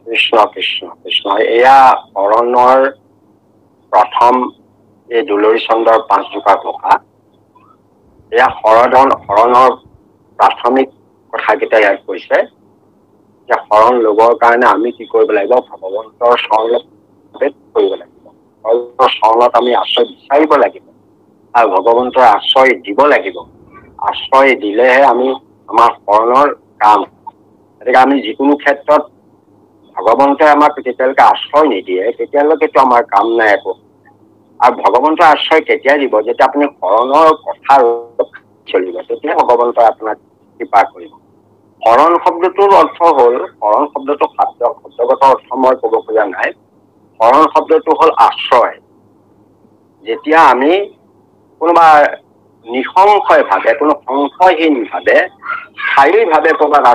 কৃষ্ণ কৃষ্ণ কৃষ্ণ। এয়া শৰণৰ প্ৰথম এই দুলৰী চন্দ্ৰৰ 5 জোপা ঘোষা। এয়া শৰণৰ প্ৰাথমিক কথাকেইটা ইয়াত কৈছে যে শৰণ ল'বৰ কাৰণে আমি কি কৰিব লাগিব? ভগৱন্তৰ শৰণত কৰিব লাগিব, ভগৱন্তৰ শৰণত আমি আশ্ৰয় বিচাৰিব লাগিব আৰু ভগৱন্তৰ আশ্ৰয় দিব লাগিব। আশ্ৰয় দিলেহে আমি আমাৰ শৰণৰ কাম। গতিকে আমি যিকোনো ক্ষেত্ৰত ভগৱন্তই আমাক যেতিয়ালৈকে আশ্ৰয় নিদিয়ে তেতিয়ালৈকেতো আমাৰ কাম নাই একো। আৰু ভগৱন্তৰ আশ্ৰয় কেতিয়া দিব? যেতিয়া আপুনি শৰণৰ কথা চলিব, তেতিয়া ভগৱন্তই আপোনাক কৃপা কৰিব। শৰণ শব্দটোৰ অৰ্থ হ'ল, শৰণ শব্দটো শব্দগত অৰ্থ মই ক'ব খোজা নাই। শৰণ শব্দটো হ'ল আশ্ৰয়। যেতিয়া আমি কোনোবা নিঃসংশয় ভাৱে, কোনো সংশয়হীন ভাৱে, স্থায়ীভাৱে ক'ৰবাত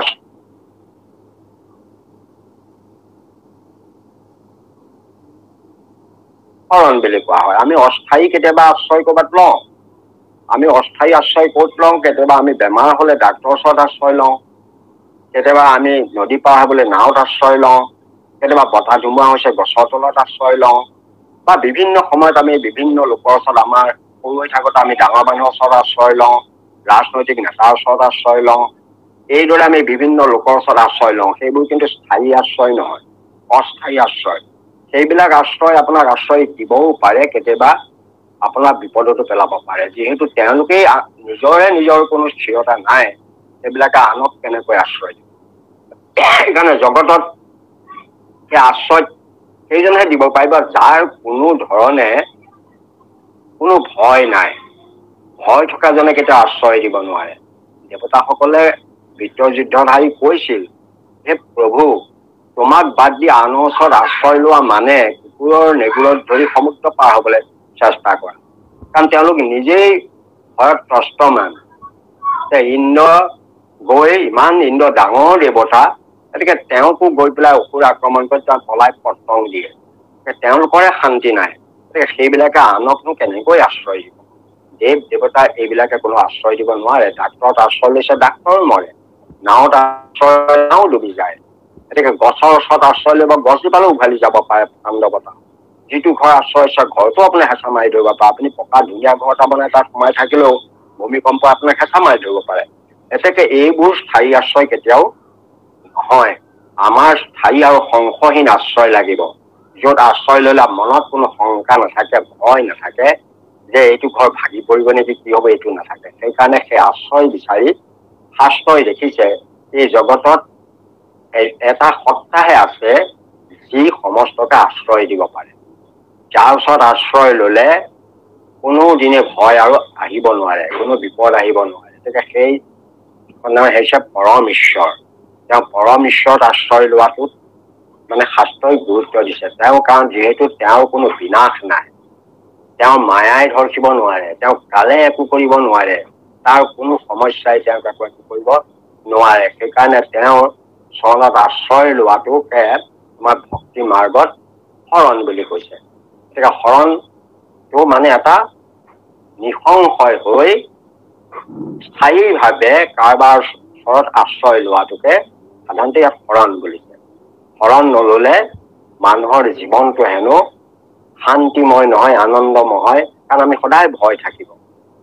শৰণ বুলি কোৱা হয়। আমি অস্থায়ী কেতিয়াবা আশ্ৰয় ক'ৰবাত লওঁ। আমি অস্থায়ী আশ্ৰয় ক'ত লওঁ? কেতিয়াবা আমি বেমাৰ হ'লে ডাক্তৰৰ ওচৰত আশ্ৰয় লওঁ, কেতিয়াবা আমি নদী পাৰ হ'বলৈ নাৱত আশ্ৰয় লওঁ, কেতিয়াবা বতাহ ধুমুহা হৈছে গছৰ তলত আশ্ৰয় লওঁ, বা বিভিন্ন সময়ত আমি বিভিন্ন লোকৰ ওচৰত, আমাৰ সৰু হৈ থাকোঁতে আমি ডাঙৰ মানুহৰ ওচৰত আশ্ৰয় লওঁ, ৰাজনৈতিক নেতাৰ ওচৰত আশ্ৰয় লওঁ। এইদৰে আমি বিভিন্ন লোকৰ ওচৰত আশ্ৰয় লওঁ। সেইবোৰ কিন্তু স্থায়ী আশ্ৰয় নহয়, অস্থায়ী আশ্ৰয়। সেইবিলাক আশ্ৰয় আপোনাক আশ্ৰয় দিবও পাৰে, কেতিয়াবা আপোনাৰ বিপদতো পেলাব পাৰে। যিহেতু তেওঁলোকেই নিজৰ কোনো স্থিৰতা নাই, সেইবিলাকে আনক কেনেকৈ আশ্ৰয় দিব? সেইকাৰণে জগতত সেই আশ্ৰয় সেইজনেহে দিব পাৰিব যাৰ কোনো ধৰণে কোনো ভয় নাই। ভয় থকাজনে কেতিয়াও আশ্ৰয় দিব নোৱাৰে। দেৱতাসকলে বিশ্বযুদ্ধত হাৰি কৈছিল, হে প্ৰভু, তোমাক বাদ দি আনৰ ওচৰত আশ্ৰয় লোৱা মানে কুকুৰৰ নেগুৰত ধৰি সমুদ্ৰ পাৰ হবলৈ চেষ্টা কৰা। কাৰণ তেওঁলোক নিজেই ভয়ত ত্ৰস্তমান। ইন্দ্ৰ গৈ, ইন্দ্ৰ ডাঙৰ দেৱতা, গতিকে তেওঁকো গৈ পেলাই অসুৰ আক্ৰমণ কৰি তাক পলাই পত্ৰং দিয়ে। তেওঁলোকৰে শান্তি নাই। গতিকে সেইবিলাকে আনকনো কেনেকৈ আশ্ৰয় দিব? দেৱ দেৱতা এইবিলাকে কোনো আশ্ৰয় দিব নোৱাৰে। ডাক্তৰত আশ্ৰয় লৈছে, ডাক্তৰ মৰে। নাৱত আশ্ৰয়, নাও ডুবি যায়। গতিকে গছৰ ওচৰত আশ্ৰয় ল'ব, গছজোপালৈ উঘালি যাব পাৰে ঠাণ্ডা বতাহ। যিটো ঘৰ আশ্ৰয় আছে, ঘৰতো আপুনি হেঁচা মাৰি ধৰিব পাৰে। আপুনি পকা ধুনীয়া ঘৰ এটা বনাই তাত সোমাই থাকিলেও ভূমিকম্প আপোনাক হেঁচা মাৰি ধৰিব পাৰে। এতেকে এইবোৰ স্থায়ী আশ্ৰয় কেতিয়াও নহয়। আমাৰ স্থায়ী আৰু সংশয়হীন আশ্ৰয় লাগিব, য'ত আশ্ৰয় ল'লে মনত কোনো শংকা নাথাকে, ভয় নাথাকে যে এইটো ঘৰ ভাগি পৰিব নেকি, কি হ'ব, এইটো নাথাকে। সেইকাৰণে সেই আশ্ৰয় বিচাৰি শাস্ত্ৰই দেখিছে এই জগতত এটা সত্তাহে আছে যি সমস্তকে আশ্ৰয় দিব পাৰে, যাৰ ওচৰত আশ্ৰয় ল'লে কোনো দিনে ভয় আৰু আহিব নোৱাৰে, কোনো বিপদ আহিব নোৱাৰে। গতিকে সেই হৈছে পৰম ঈশ্বৰ। তেওঁ পৰম ঈশ্বৰত আশ্ৰয় লোৱাটোত মানে শাস্ত্ৰই গুৰুত্ব দিছে। কাৰণ যিহেতু তেওঁৰ কোনো বিনাশ নাই, তেওঁ মায়াই ধৰিব নোৱাৰে, তেওঁ কালে একো কৰিব নোৱাৰে, তাৰ কোনো সমস্যাই তেওঁক একো কৰিব নোৱাৰে। সেইকাৰণে তেওঁৰ চৰণত আশ্ৰয় লোৱাটোকে আমাৰ ভক্তি মাৰ্গত শৰণ বুলি কৈছে। গতিকে শৰণটো মানে এটা নিঃসংশয় হৈ স্থায়ীভাৱে কাৰোবাৰ ওচৰত আশ্ৰয় লোৱাটোকে সাধাৰণতে ইয়াত শৰণ বুলিছে। শৰণ নললে মানুহৰ জীৱনটো হেনো শান্তিময় নহয়, আনন্দময়। কাৰণ আমি সদায় ভয় থাকিব।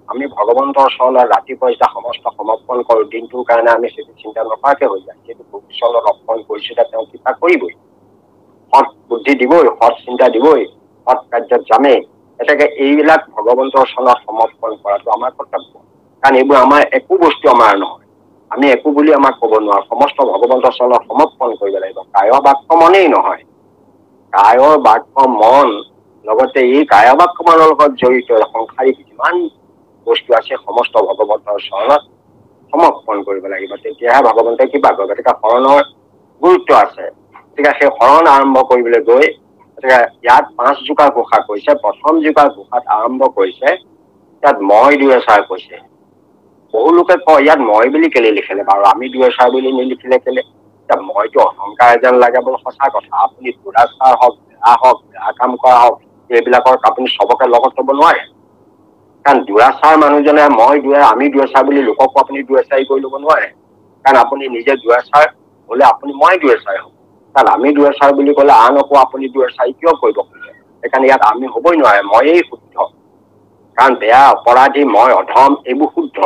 আমি ভগৱন্তৰ চৰণত ৰাতিপুৱা যেতিয়া সমস্ত সমৰ্পণ কৰোঁ, দিনটোৰ কাৰণে আমি সেইটো চিন্তা নকৰাকে হৈ যায়। সেইটো ভৱিষ্যতত অৰ্পণ কৰিছিলে, তেওঁ কৃপা কৰিবই, সৎ বুদ্ধি দিবই, সৎ চিন্তা দিবই, সৎ কাৰ্যত যামেই। গতিকে এইবিলাক ভগৱন্তৰ চৰণত সমৰ্পণ কৰাটো আমাৰ কৰ্তব্য। কাৰণ এইবোৰ আমাৰ একো বস্তু আমাৰ নহয়, আমি একো বুলি আমাক ক'ব নোৱাৰো। সমস্ত ভগৱন্তৰ চৰণত সমৰ্পণ কৰিব লাগিব। কায় বাক্য মনেই নহয়, কায়ৰ বাক্য মন লগতে এই কায় বাক্য মনৰ লগত জড়িত সংসাৰিক যিমান বস্তু আছে সমস্ত ভগৱন্তৰ চৰণত সমৰ্পণ কৰিব লাগিব, তেতিয়াহে ভগৱন্তে কিবা কৰিব। গতিকে শৰণৰ গুৰুত্ব আছে। গতিকে সেই শৰণ আৰম্ভ কৰিবলৈ গৈ গতিকে ইয়াত 5 জোপা ঘোষা কৈছে। প্ৰথম জোপা ঘোষাত আৰম্ভ কৰিছে, ইয়াত মই দুই এষাৰ কৈছে। বহু লোকে কয় ইয়াত মই বুলি কেলে লিখিলে বাৰু, আমি দুই এষাৰ বুলি নিলিখিলে কেলে? মইতো অহংকাৰ যেন লাগে বোলো, সঁচা কথা। আপুনি দুৰাচাৰ হওক, বেয়া হওক, বেয়া কাম কৰা হওক, এইবিলাকৰ আপুনি চবকে লগত ল'ব নোৱাৰে। কাৰণ দুৰাচাৰ মানুহজনে আমি দুৰাচাৰ বুলি লোককো আপুনি দুৰাচাৰী কৰি ল'ব নোৱাৰে। কাৰণ আপুনি নিজে দুৰাচাৰ হলে আপুনি মই দুৰাচাৰ হ'ব। তাত আমি দুৰাচাৰ বুলি ক'লে আন আকৌ আপুনি দুৰাচাৰী কিয় কৰিব খোজে? সেইকাৰণে ইয়াত আমি হ'বই নোৱাৰে, ময়েই শুদ্ধ। কাৰণ বেয়া অপৰাধী মই অধম এইবোৰ শুদ্ধ,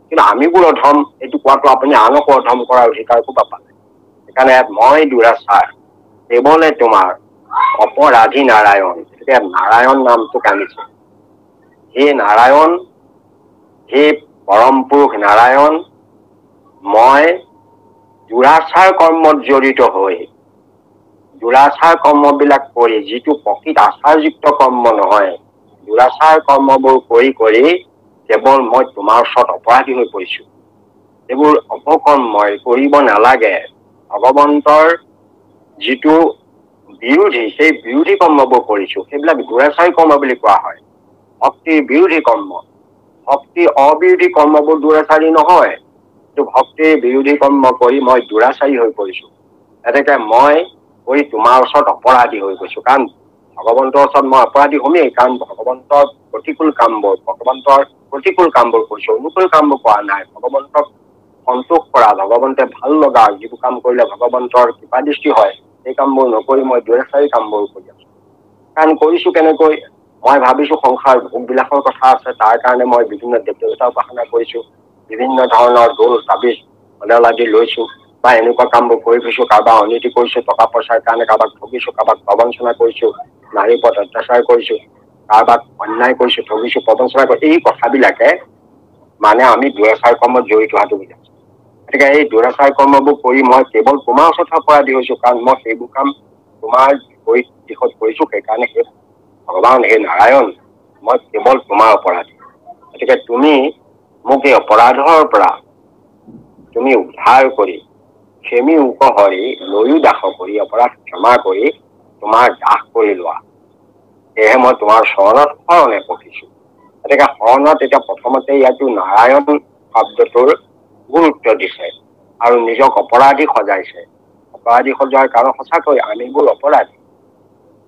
কিন্তু আমিবোৰ অধম এইটো কোৱাটো আপুনি আনকো অধম কৰাৰ অধিকাৰ ক'ৰ পৰা পালে? সেইকাৰণে ইয়াত মই দুৰাচাৰ কেৱলে তোমাৰ অপৰাধী নাৰায়ণ, এতিয়া নাৰায়ণ নামটোক আনিছে। হে নাৰায়ণ, হে পৰম পুৰুষ নাৰায়ণ, মই দুৰাচাৰ কৰ্মত জড়িত হৈ দুৰাচাৰ কৰ্মবিলাক কৰি, যিটো প্ৰকৃত আচাৰযুক্ত কৰ্ম নহয়, দুৰাচাৰ কৰ্মবোৰ কৰি কৰি কেৱল মই তোমাৰ ওচৰত অপৰাধী হৈ পৰিছো। এইবোৰ অপকৰ্ম মই কৰিব নালাগে। ভগৱন্তৰ যিটো বিৰোধী, সেই বিৰোধী কৰ্মবোৰ কৰিছো, সেইবিলাক দুৰাচাৰী কৰ্ম বুলি কোৱা হয়। ভক্তিৰ বিৰোধী কৰ্ম, ভক্তি অবিৰোধী কৰ্মবোৰ দুৰাচাৰী নহয়। ভক্তিৰ বিৰোধী কৰ্ম কৰি মই দুৰাচাৰী হৈ পৰিছো। এনেকে মই কৰি তোমাৰ ওচৰত অপৰাধী হৈ গৈছো। কাৰণ ভগৱন্তৰ ওচৰত মই অপৰাধী হ'মেই, কাৰণ ভগৱন্তৰ প্ৰতিকূল কামবোৰ, ভগৱন্তৰ প্ৰতিকূল কামবোৰ কৰিছো, অনুকূল কামবোৰ কৰা নাই। ভগৱন্তক সন্তোষ কৰা, ভগৱন্তে ভাল লগা যিবোৰ কাম কৰিলে ভগৱন্তৰ কৃপা দৃষ্টি হয়, সেই কামবোৰ নকৰি মই দুৰাচাৰী কামবোৰ কৰি আছো। কাৰণ কৰিছো কেনেকৈ? মই ভাবিছো সংসাৰ ভোগ বিলাসৰ কথা আছে, তাৰ কাৰণে মই বিভিন্ন দেৱ দেৱতা উপাসনা কৰিছো, বিভিন্ন ধৰণৰ দোল তাবিজ অদাল আদি লৈছো, বা এনেকুৱা কামবোৰ কৰি ফুৰিছো, কাৰোবাৰ অনীতি কৰিছো, টকা পইচাৰ কাৰণে কাৰোবাক ঠগিছো, কাৰোবাক প্ৰবঞ্চনা কৰিছো, নাৰীৰ ওপৰত অত্যাচাৰ কৰিছো, কাৰোবাক অন্যায় কৰিছো, ঠগিছো, প্ৰবঞ্চনা কৰিছো। এই কথাবিলাকে মানে আমি দুৰাচাৰ কৰ্মত জড়িত হোৱাটো বুজাইছো। গতিকে এই দুৰাচাৰ কৰ্মবোৰ কৰি মই কেৱল তোমাৰ ওচৰত অপৰাধী হৈছো, কাৰণ মই সেইবোৰ কাম তোমাৰ দিশত কৰিছো। সেইকাৰণে সেই ভগৱান, হে নাৰায়ণ, মই কেৱল তোমাৰ অপৰাধী। গতিকে তুমি মোক এই অপৰাধৰ পৰা তুমি উদ্ধাৰ কৰি, ক্ষমি উপহৰি লৈও দাস কৰি, অপৰাধ ক্ষমা কৰি তোমাৰ দাস কৰি লোৱা। সেয়েহে মই তোমাৰ শৰণত শৰণে পঠিছো। গতিকে শৰণত এতিয়া প্ৰথমতে ইয়াতো নাৰায়ণ শব্দটোৰ গুৰুত্ব দিছে আৰু নিজক অপৰাধী সজাইছে। অপৰাধী সজোৱাৰ কাৰণ সঁচাকৈ আমিবোৰ অপৰাধী।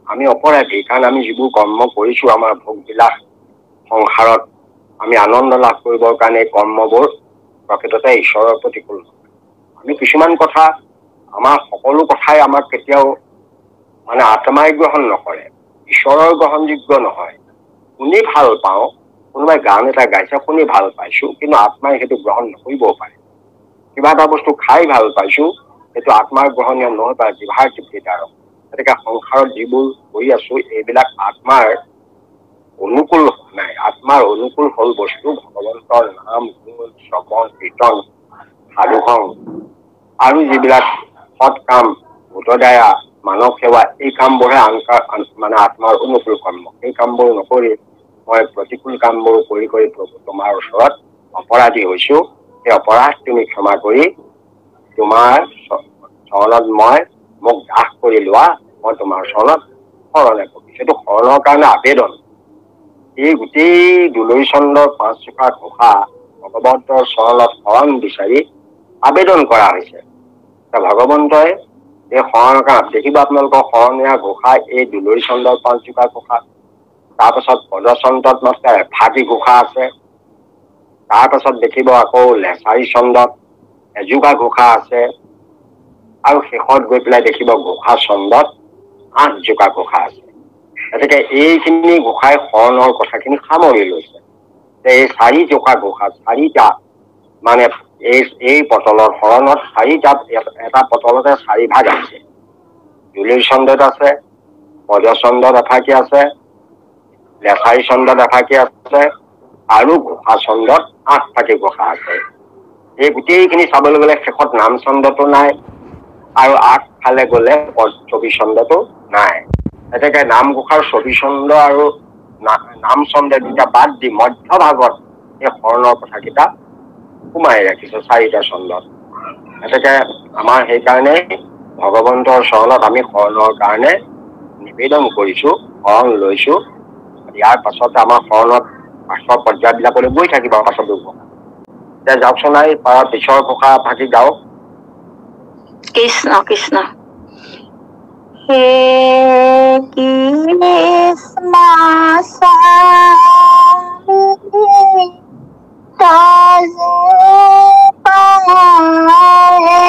আমি অপৰাধী কাৰণ আমি যিবোৰ কৰ্ম কৰিছো, আমাৰ ভোগ বিলাস সংসাৰত আমি আনন্দ লাভ কৰিবৰ কাৰণে কৰ্মবোৰ প্ৰকৃততে ঈশ্বৰৰ প্ৰতিকূল। আমি কিছুমান কথা, আমাৰ সকলো কথাই আমাক কেতিয়াও মানে আত্মাই গ্ৰহণ নকৰে, ঈশ্বৰৰ গ্ৰহণযোগ্য নহয়। শুনি ভাল পাওঁ, কোনোবাই গান এটা গাইছে শুনি ভাল পাইছো, কিন্তু আত্মাই সেইটো গ্ৰহণ নকৰিবও পাৰে। কিবা এটা বস্তু খাই ভাল পাইছো, সেইটো আত্মাৰ গ্ৰহণীয় নহয় বা জিভাৰ তৃপ্তিদায়ক। গতিকে সংসাৰত যিবোৰ কৰি আছো, এইবিলাক আত্মাৰ অনুকূল নাই। আত্মাৰ অনুকূল হল বস্তু ভগৱন্তৰ নাম, গুণ, শ্ৰৱণ, কীৰ্তন, সাধুসং আৰু যিবিলাক সৎ কাম, ভূতদয়া, মানৱ সেৱা, এই কামবোৰহে মানে আত্মাৰ অনুকূল কৰ্ম। এই কামবোৰ নকৰি মই প্ৰতিকূল কামবোৰ কৰি কৰি তোমাৰ ওচৰত অপৰাধী হৈছো। সেই অপৰাধ তুমি ক্ষমা কৰি তোমাৰ চৰণত মই মোক দাস কৰি লোৱা। মই তোমাৰ চৰণত শৰণে পঠিছো। সেইটো শৰণৰ কাৰণে আবেদন। এই গোটেই দুলৰি চন্দ্ৰৰ 5 চুকা ঘোষা ভগৱন্তৰ চৰণত শৰণ বিচাৰি আবেদন কৰা হৈছে। ভগৱন্তই এই শৰণৰ কাম দেখিব, আপোনালোকৰ শৰণীয়া ঘোষা এই দুলৰি চন্দ্ৰৰ 5 চুকা ঘোষা। তাৰপাছত পদচন্দ্ৰত মাত্ৰ এফাকি ঘোষা আছে। তাৰপাছত দেখিব আকৌ লেচাৰী চন্দ্ৰত এজোপা ঘোষা আছে, আৰু শেষত গৈ পেলাই দেখিব ঘোষা চন্দ্ৰত 8 জোপা ঘোষা আছে। গতিকে এইখিনি ঘোষাই শৰণৰ কথাখিনি সামৰি লৈছে। এই 4 জোপা ঘোষা, 4টা মানে এই পটলৰ শৰণত 4টা, এটা পটলতে 4 ভাগ আছে। দুলৰি চন্দ্ৰত আছে, পদচন্দ্ৰত এফাকি আছে, লেচাৰী চন্দ্ৰত এফাকি আছে, আৰু ঘোষা চন্দ্ৰত 8 ফাকি ঘোষা আছে। এই গোটেইখিনি চাবলৈ গ'লে শেষত নাম চন্দ্ৰতো নাই, আৰু আগফালে গ'লে 24 চন্দ্ৰতো নাই। গতিকে নামঘোষাৰ 24 চন্দ্ৰ আৰু নাম চন্দ্ৰ দুটা বাদ দি মধ্য ভাগত এই শৰণৰ কথাকেইটা সোমাই ৰাখিছে 4টা চন্দ্ৰত। গতিকে আমাৰ সেইকাৰণে ভগৱন্তৰ চৰণত আমি শৰণৰ কাৰণে নিবেদন কৰিছো, শৰণ লৈছো। ইয়াৰ পাছতে আমাৰ শৰণত পাছৰ পৰ্যায়বিলাকলৈ গৈ থাকিব। পাছত এতিয়া যাওকচোন, নাই পিছৰ ঘোষা ভাগি যাওক। কৃষ্ণ কৃষ্ণ। হে কৃষ্ণ স্বামী তজ পায়ে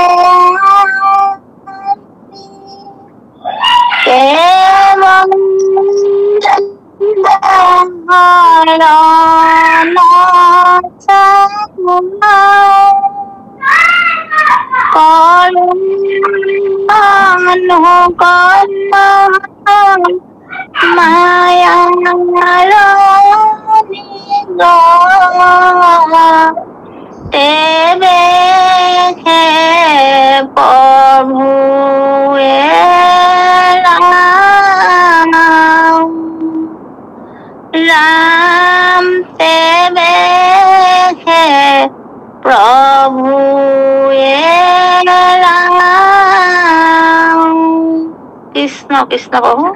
কৃষ্ণ প্ৰভু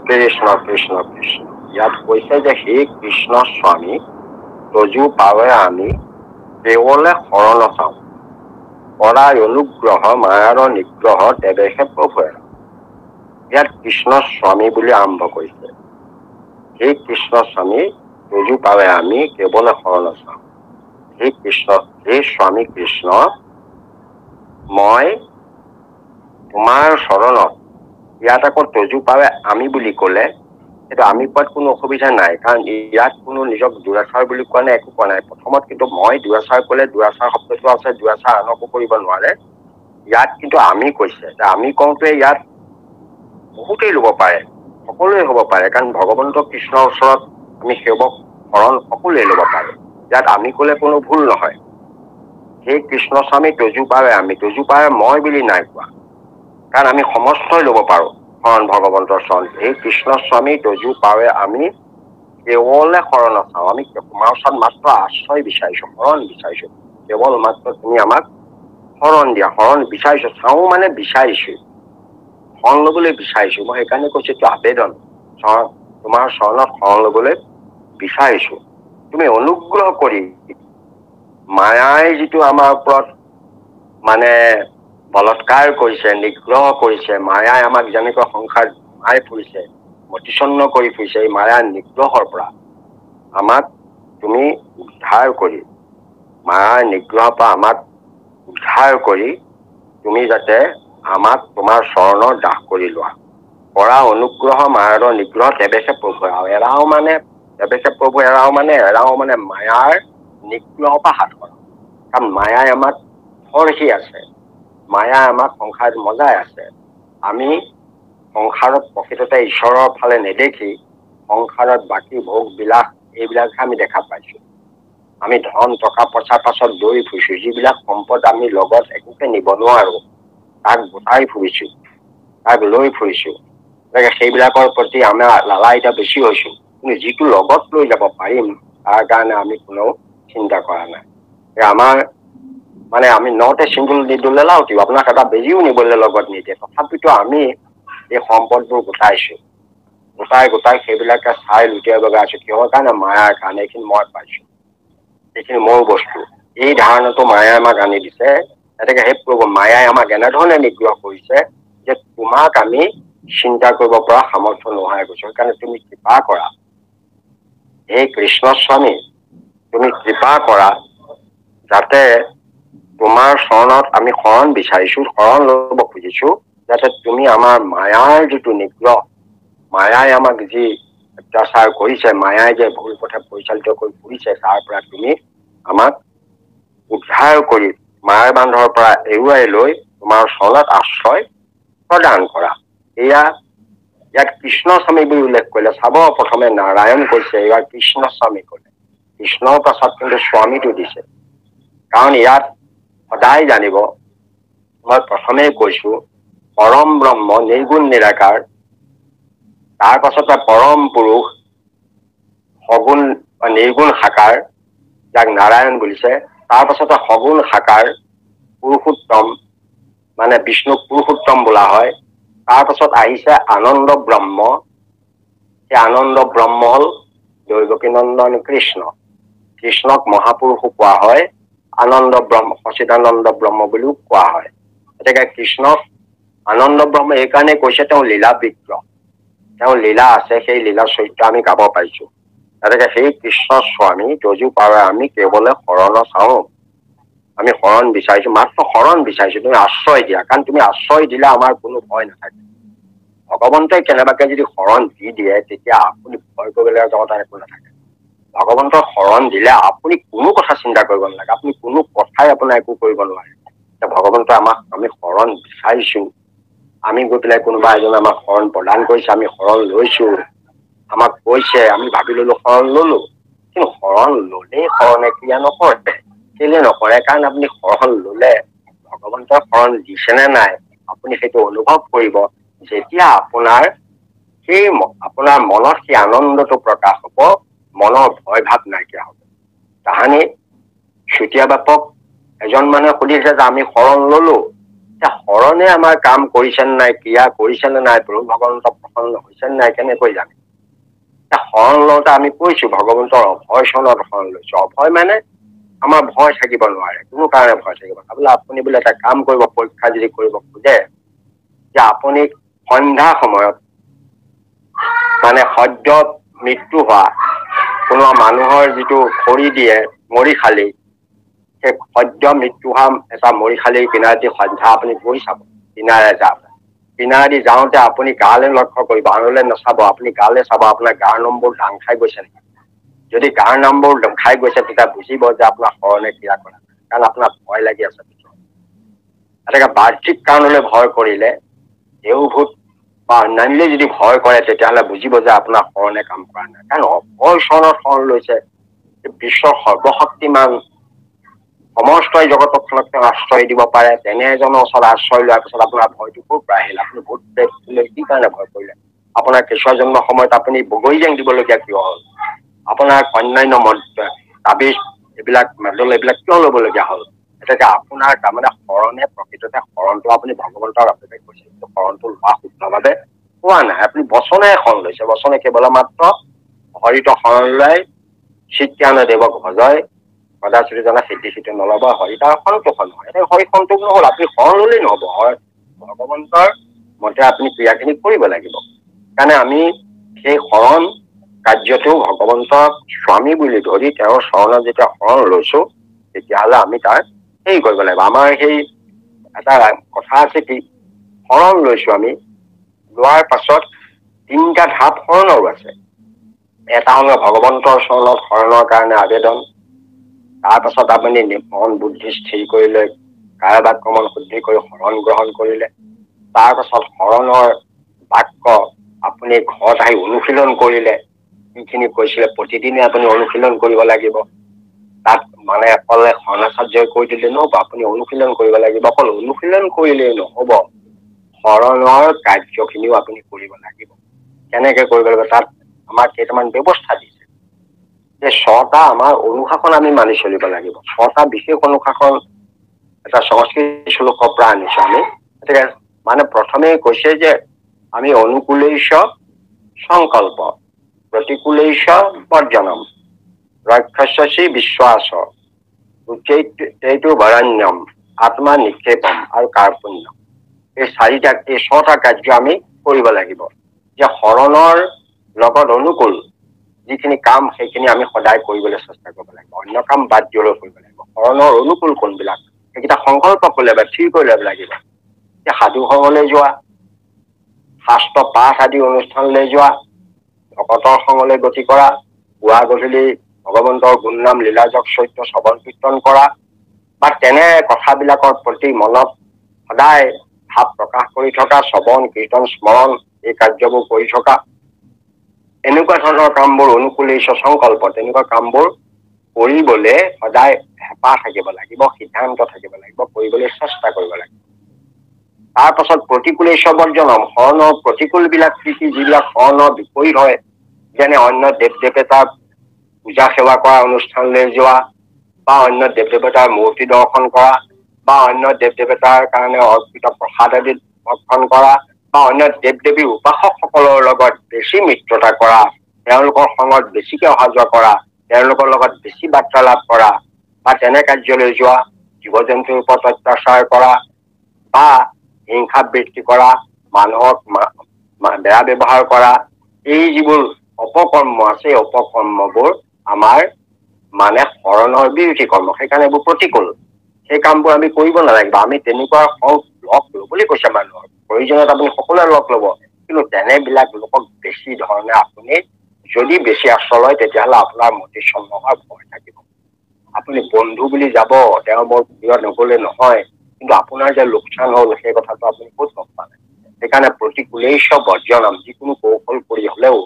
কৃষ্ণ কৃষ্ণ কৃষ্ণ ইয়াত কৈছে যে হে কৃষ্ণ স্বামী তজু পাৱে আমি কেৱলে শৰণ চাওঁ কৰাৰ অনুগ্ৰহ মায়াৰ নিগ্ৰহ তেৱেহে প্ৰভুৱে ইয়াত কৃষ্ণ স্বামী বুলি আৰম্ভ কৰিছে হে কৃষ্ণ স্বামী তজু পাৱে আমি কেৱলে শৰণ চাওঁ হে কৃষ্ণ হে স্বামী কৃষ্ণ মই তোমাৰ চৰণত ইয়াত আকৌ তজু পাৱে আমি বুলি ক'লে সেইটো আমি কোৱাত কোনো অসুবিধা নাই কাৰণ ইয়াত কোনো নিজক দুৰাচাৰ বুলি কোৱা নাই একো কোৱা নাই প্ৰথমত কিন্তু মই দুৰাচাৰ ক'লে দুৰাচাৰ শব্দটো আছে দুৰাচাৰ আনকো কৰিব নোৱাৰে ইয়াত কিন্তু আমি কৈছে আমি কওঁতে ইয়াত বহুতেই ল'ব পাৰে সকলোৱে হ'ব পাৰে কাৰণ ভগৱন্ত কৃষ্ণৰ ওচৰত আমি সেৱক শৰণ সকলোৱে ল'ব পাৰে ইয়াত আমি ক'লে কোনো ভুল নহয় সেই কৃষ্ণ স্বামী তজু পাৱে আমি তজু পাৱে মই বুলি নাই কোৱা কাৰণ আমি সমস্তই ল'ব পাৰো শৰণ ভগৱন্তৰ চৰণ এই কৃষ্ণ স্বামী তজু পাৱে আমি কেৱলে শৰণ চাওঁ আমি তোমাৰ ওচৰত মাত্ৰ আশ্ৰয় বিচাৰিছো শৰণ বিচাৰিছো কেৱল মাত্ৰ তুমি আমাক শৰণ দিয়া শৰণ বিচাৰিছো চাওঁ মানে বিচাৰিছো শৰণ ল'বলৈ বিচাৰিছো মই সেইকাৰণে কৈছো এইটো আবেদন তোমাৰ চৰণত শৰণ ল'বলৈ বিচাৰিছো তুমি অনুগ্ৰহ কৰি মায়াই যিটো আমাৰ ওপৰত মানে বলৎকাৰ কৰিছে নিগ্ৰহ কৰিছে মায়াই আমাক যেনেকৈ সংসাৰ মাই ফুৰিছে মতিছন্ন কৰি ফুৰিছে এই মায়াৰ নিগ্ৰহৰ পৰা আমাক তুমি উদ্ধাৰ কৰি মায়াৰ নিগ্ৰহৰ পৰা আমাক উদ্ধাৰ কৰি তুমি যাতে আমাক তোমাৰ চৰণৰ দাস কৰি লোৱা কৰা অনুগ্ৰহ মায়াৰ নিগ্ৰহ তেৱেহে প্ৰভু এৰাও মানে তেৱেহে প্ৰভু এৰাও মানে মায়াৰ নিগ্ৰহৰ পৰা হাত কৰা কাৰণ মায়াই আমাক ধৰহি আছে মায়া আমাক সংসাৰত মজাই আছে আমি সংসাৰত প্ৰকৃততে ঈশ্বৰৰ ফালে নেদেখি সংসাৰত বাকী ভোগ বিলাস এইবিলাকহে আমি দেখা পাইছো আমি ধন টকা পইচাৰ পাছত দৌৰি ফুৰিছো যিবিলাক সম্পদ আমি লগত একোকে নিব নোৱাৰো তাক গোটাই ফুৰিছো তাক লৈ ফুৰিছো সেইবিলাকৰ প্ৰতি আমাৰ লালাইতা বেছি হৈছো কিন্তু যিটো লগত লৈ যাব পাৰিম তাৰ কাৰণে আমি কোনো চিন্তা কৰা নাই আমাৰ মানে আমি নতে চিংগুল নিদলে লাও কি আপোনাক এটা বেজিও নিবলৈ লগত নিদিয়ে তথাপিতো আমি এই সম্পদবোৰ গোটাইছো গোটাই সেইবিলাকে চাই লুটিয়াই বগাইছো কিহৰ কাৰণে মায়াৰ কাৰণে এইখিনি মই পাইছো এইখিনি মোৰ বস্তু এই ধাৰণাটো মায়াই আমাক আনি দিছে এনেকে সেই প্ৰভু মায়াই আমাক এনেধৰণে নিগ্ৰহ কৰিছে যে তোমাক আমি চিন্তা কৰিব পৰা সামৰ্থ্য নোহোৱা গৈছো সেইকাৰণে তুমি কৃপা কৰা হে কৃষ্ণ স্বামী তুমি কৃপা কৰা যাতে তোমাৰ চৰণত আমি শৰণ বিচাৰিছো শৰণ ল'ব খুজিছো যাতে তুমি আমাৰ মায়াৰ যিটো নিগ্ৰহ মায়াই আমাক যি অত্যাচাৰ কৰিছে মায়াই যে ভুল পথে পৰিচালিত কৰি ফুৰিছে তাৰ পৰা তুমি আমাক উদ্ধাৰ কৰি মায়াৰ বান্ধৰ পৰা এৰুৱাই লৈ তোমাৰ চৰণত আশ্ৰয় প্ৰদান কৰা এয়া ইয়াত কৃষ্ণ স্বামী বুলি উল্লেখ কৰিলে চাব প্ৰথমে নাৰায়ণ কৈছে ইয়াৰ কৃষ্ণ স্বামী ক'লে কৃষ্ণৰ পাছত কিন্তু স্বামীটো দিছে কাৰণ ইয়াত সদায় জানিব মই প্ৰথমে কৈছো পৰম ব্ৰহ্ম নিৰ্গুণ নিৰাকাৰ তাৰ পাছতে পৰম পুৰুষ সগুণ নিৰ্গুণ সাকাৰ যাক নাৰায়ণ বুলিছে তাৰ পাছতে সগুণ সাকাৰ পুৰুষোত্তম মানে বিষ্ণুক পুৰুষোত্তম বোলা হয় তাৰ পাছত আহিছে আনন্দ ব্ৰহ্ম সেই আনন্দ ব্ৰহ্ম হল দৈৱকীনন্দন কৃষ্ণক মহাপুৰুষো কোৱা হয় আনন্দ ব্ৰহ্ম সচিদানন্দ ব্ৰহ্ম বুলিও কোৱা হয় গতিকে কৃষ্ণক আনন্দ ব্ৰহ্ম এইকাৰণে কৈছে তেওঁ লীলা বিগ্ৰহ তেওঁ লীলা আছে সেই লীলা চৰিত্ৰ আমি গাব পাৰিছো গতিকে সেই কৃষ্ণ স্বামী তজু পাৱে আমি কেৱলে শৰণ চাওঁ আমি শৰণ বিচাৰিছো মাত্ৰ শৰণ বিচাৰিছো তুমি আশ্ৰয় দিয়া কাৰণ তুমি আশ্ৰয় দিলে আমাৰ কোনো ভয় নাথাকে ভগৱন্তই কেনেবাকে যদি শৰণ দি দিয়ে তেতিয়া আপুনি ভয় কৰিবলৈ জগতত একো নাথাকে। ভগৱন্তৰ শৰণ দিলে আপুনি কোনো কথা চিন্তা কৰিব নালাগে, আপুনি কোনো কথাই আপোনাৰ একো কৰিব নোৱাৰে। ভগৱন্তই আমি শৰণ বিচাৰিছো, আমি গৈ পেলাই কোনোবা এজনে আমাক শৰণ প্ৰদান কৰিছে, আমি শৰণ লৈছো, আমাক কৈছে, আমি ভাবি ললো শৰণ ললো, কিন্তু শৰণ ললেই শৰণে ক্ৰিয়া নকৰে। কেলে নকৰে? কাৰণ আপুনি শৰণ ললে ভগৱন্তৰ শৰণ দিছে নে নাই আপুনি সেইটো অনুভৱ কৰিব যেতিয়া আপোনাৰ মনত সেই আনন্দটো প্ৰকাশ হব, মনৰ ভয় ভাৱ নাইকিয়া হব। তাহানি চুতীয়া বাপক এজন মানুহে সুধিছে যে আমি শৰণ ললো, শৰণে আমাৰ কাম কৰিছে নে নাই, ক্ৰিয়া কৰিছে নে নাই, প্ৰভু ভগৱন্ত প্ৰসন্ন হৈছে নে নাই কেনেকৈ জানে? শৰণ লওঁতে আমি কৈছো ভগৱন্তৰ অভয় চৰণত শৰণ লৈছো। অভয় মানে আমাৰ ভয় থাকিব নোৱাৰে, কোনো কাৰণে ভয় থাকিব বোলে আপুনি বোলে এটা কাম কৰিব, পৰীক্ষা যদি কৰিব খোজে, যে আপুনি সন্ধ্যা সময়ত মানে সদ্য মৃত্যু হোৱা কোনো মানুহৰ যিটো খৰি দিয়ে মৰিশালি, সেই সদ্য মৃত্যু হোৱা এটা মৰিশালিৰ কিনাৰেদি সন্ধ্যা আপুনি গৈ চাব, কিনাৰে যাওক, কিনাৰেদি যাওঁতে আপুনি গালৈ লক্ষ্য কৰিব, আনলৈ নাচাব, আপুনি গালৈ চাব আপোনাৰ গাৰ নম্বৰ ডাং খাই গৈছে নেকি। যদি গাৰ নম্বৰ খাই গৈছে তেতিয়া বুজিব যে আপোনাৰ শৰণে ক্ৰিয়া কৰা, কাৰণ আপোনাৰ ভয় লাগি আছে ভিতৰত। এনেকে বাহ্যিক কাৰণলৈ ভয় কৰিলে, দেওভূত বা অন্যান্য যদি ভয় কৰে তেতিয়াহ'লে বুজিব যে আপোনাৰ শৰণে কাম কৰা নাই। কাৰণ অভয় চৰণত শৰণ লৈছে, বিশ্বৰ সৰ্বশক্তিমান সমস্ত জগতখনক তেওঁ আশ্ৰয় দিব পাৰে, তেনে এজনৰ ওচৰত আশ্ৰয় লোৱাৰ পিছত আপোনাৰ ভয়টো ক'ৰ পৰা আহিল? আপুনি ভূত প্ৰেত কি কাৰণে ভয় কৰিলে? আপোনাৰ কেঁচুৱা জন্মৰ সময়ত আপুনি বগৰী জেং দিবলগীয়া কিয় হ'ল? আপোনাৰ অন্যান্য তাবিজ এইবিলাক মেডল এইবিলাক কিয় ল'বলগীয়া হ'ল? এতিয়া আপোনাৰ তাৰমানে শৰণে প্ৰকৃততে শৰণটো আপুনি ভগৱন্তৰ বাবে কৈছে, কিন্তু শৰণটো লোৱা শুদ্ধভাৱে পোৱা নাই। আপুনি বচনে শৰণ লৈছে, বচনে কেৱল মাত্ৰ হৰিত শৰণ লৈ চিত্যান দেৱক ভজয় সদাশ্ৰী জনা সিদ্ধি চিদ্ধি নলব, হৰি তাৰ সন্তোষ নহয়। এতিয়া হৰি সন্তোষ নহল, আপুনি শৰণ ললেই নহব, ভগৱন্তৰ মতে আপুনি ক্ৰিয়াখিনি কৰিব লাগিব। কাৰণে আমি সেই শৰণ কাৰ্যটো ভগৱন্তক স্বামী বুলি ধৰি তেওঁৰ চৰণত যেতিয়া শৰণ লৈছো তেতিয়াহ'লে আমি তাৰ সেই কৰিব লাগিব। আমাৰ সেই এটা কথা আছে কি, শৰণ লৈছো, আমি লোৱাৰ পাছত 3টা ধাপ শৰণৰো আছে। এটা হল ভগৱন্তৰ চৰণত শৰণৰ কাৰণে আবেদন, তাৰ পাছত আপুনি মন বুদ্ধি স্থিৰ কৰিলে, কায় বাক্য মন শুদ্ধি কৰি শৰণ গ্ৰহণ কৰিলে, তাৰ পাছত শৰণৰ বাক্য আপুনি ঘৰত আহি অনুশীলন কৰিলে, যিখিনি কৈছিলে প্ৰতিদিনে আপুনি অনুশীলন কৰিব লাগিব। তাত মানে অকল শৰণাচাৰ্যই কৈ দিলে নহব, আপুনি অনুশীলন কৰিব লাগিব। অকল অনুশীলন কৰিলেই নহব, শৰণৰ কাৰ্যখিনিও আপুনি কৰিব লাগিব। কেনেকে কৰিব লাগিব তাত আমাক কেইটামান ব্যৱস্থা দিছে, যে 6টা আমাৰ অনুশাসন আমি মানি চলিব লাগিব। 6টা বিশেষ অনুশাসন এটা সংস্কৃত শ্লোকৰ পৰা আনিছো আমি। গতিকে মানে প্ৰথমে কৈছে যে আমি অনুকূলেশ সংকল্প, প্ৰতিকূলেশ বৰ্জনম, ৰক্ষসী বিশ্বাস, উচ্চৈটো বৰণ্যম, আত্মা নিক্ষেপম আৰু কাৰ্পুণ্যম। এই 6টা কাৰ্য আমি কৰিব লাগিব। যে শৰণৰ লগত অনুকূল যিখিনি কাম সেইখিনি আমি সদায় কৰিবলৈ চেষ্টা কৰিব লাগিব, অন্য কাম বাদ দিবলৈ কৰিব লাগিব। শৰণৰ অনুকূল কোনবিলাক সেইকেইটা সংকল্প কৰিলে বা ঠিক কৰি ল'ব লাগিব। যে সাধু সংগলৈ যোৱা, শাস্ত্ৰ পাঠ আদি অনুষ্ঠানলৈ যোৱা, ভকতৰ সংগলৈ গতি কৰা, পুৱা গধূলি ভগৱন্তৰ গুণনাম লীলাজক চৰিত্ৰ শ্ৰৱণ কীৰ্তন কৰা, বা তেনে কথাবিলাকৰ প্ৰতি মনত সদায় ভাৱ প্ৰকাশ কৰি থকা, শ্ৰৱণ কীৰ্তন স্মৰণ এই কাৰ্যবোৰ কৰি থকা, এনেকুৱা ধৰণৰ কামবোৰ অনুকূলেশ সংকল্প, তেনেকুৱা কামবোৰ কৰিবলৈ সদায় হেঁপাহ থাকিব লাগিব, সিদ্ধান্ত থাকিব লাগিব, কৰিবলৈ চেষ্টা কৰিব লাগিব। তাৰ পাছত প্ৰতিকূলেশ বৰ্জনম, শৰণৰ প্ৰতিকূল বিলাক কি কি, যিবিলাক শৰণৰ বিপৰীত হয়, যেনে অন্য দেৱ দেৱতাৰ পূজা সেৱা কৰা অনুষ্ঠানলৈ যোৱা, বা অন্য দেৱ দেৱতাৰ মূৰ্তি দৰ্শন কৰা, বা অন্য দেৱ দেৱতাৰ কাৰণে অৰ্পিত প্ৰসাদ আদি ভক্ষণ কৰা, বা অন্য দেৱ দেৱীৰ উপাসকসকলৰ লগত বেছি মিত্ৰতা কৰা, তেওঁলোকৰ সংগত বেছিকে অহা যোৱা কৰা, তেওঁলোকৰ লগত বেছি বাৰ্তালাপ কৰা, বা তেনে কাৰ্যলৈ যোৱা, জীৱ জন্তুৰ ওপৰত অত্যাচাৰ কৰা, বা হিংসা বৃদ্ধি কৰা, মানুহক বেয়া ব্যৱহাৰ কৰা, এই যিবোৰ অপকৰ্ম আছে এই অপকৰ্মবোৰ আমাৰ মানে শৰণৰ বিৰোধী কৰ্ম, সেইকাৰণে এইবোৰ প্ৰতিকূল। সেই কামবোৰ আমি কৰিব নালাগিব। আমি তেনেকুৱা লগ ল'বলৈ কৈছে মানুহৰ প্ৰয়োজনত আপুনি সকলোৱে লগ ল'ব, কিন্তু তেনেবিলাক লোকক বেছি ধৰণে আপুনি যদি বেছি আশ্ৰয় লয় তেতিয়াহ'লে আপোনাৰ মতিচন নোহোৱাৰ ভয় থাকিব। আপুনি বন্ধু বুলি যাব, তেওঁ বৰ প্ৰিয় নগলে নহয়, কিন্তু আপোনাৰ যে লোকচান হ'ল সেই কথাটো আপুনি ক'ত গম পালে? সেইকাৰণে প্ৰতিকূলেশ বৰ্জনম, যিকোনো কৌশল কৰি হলেও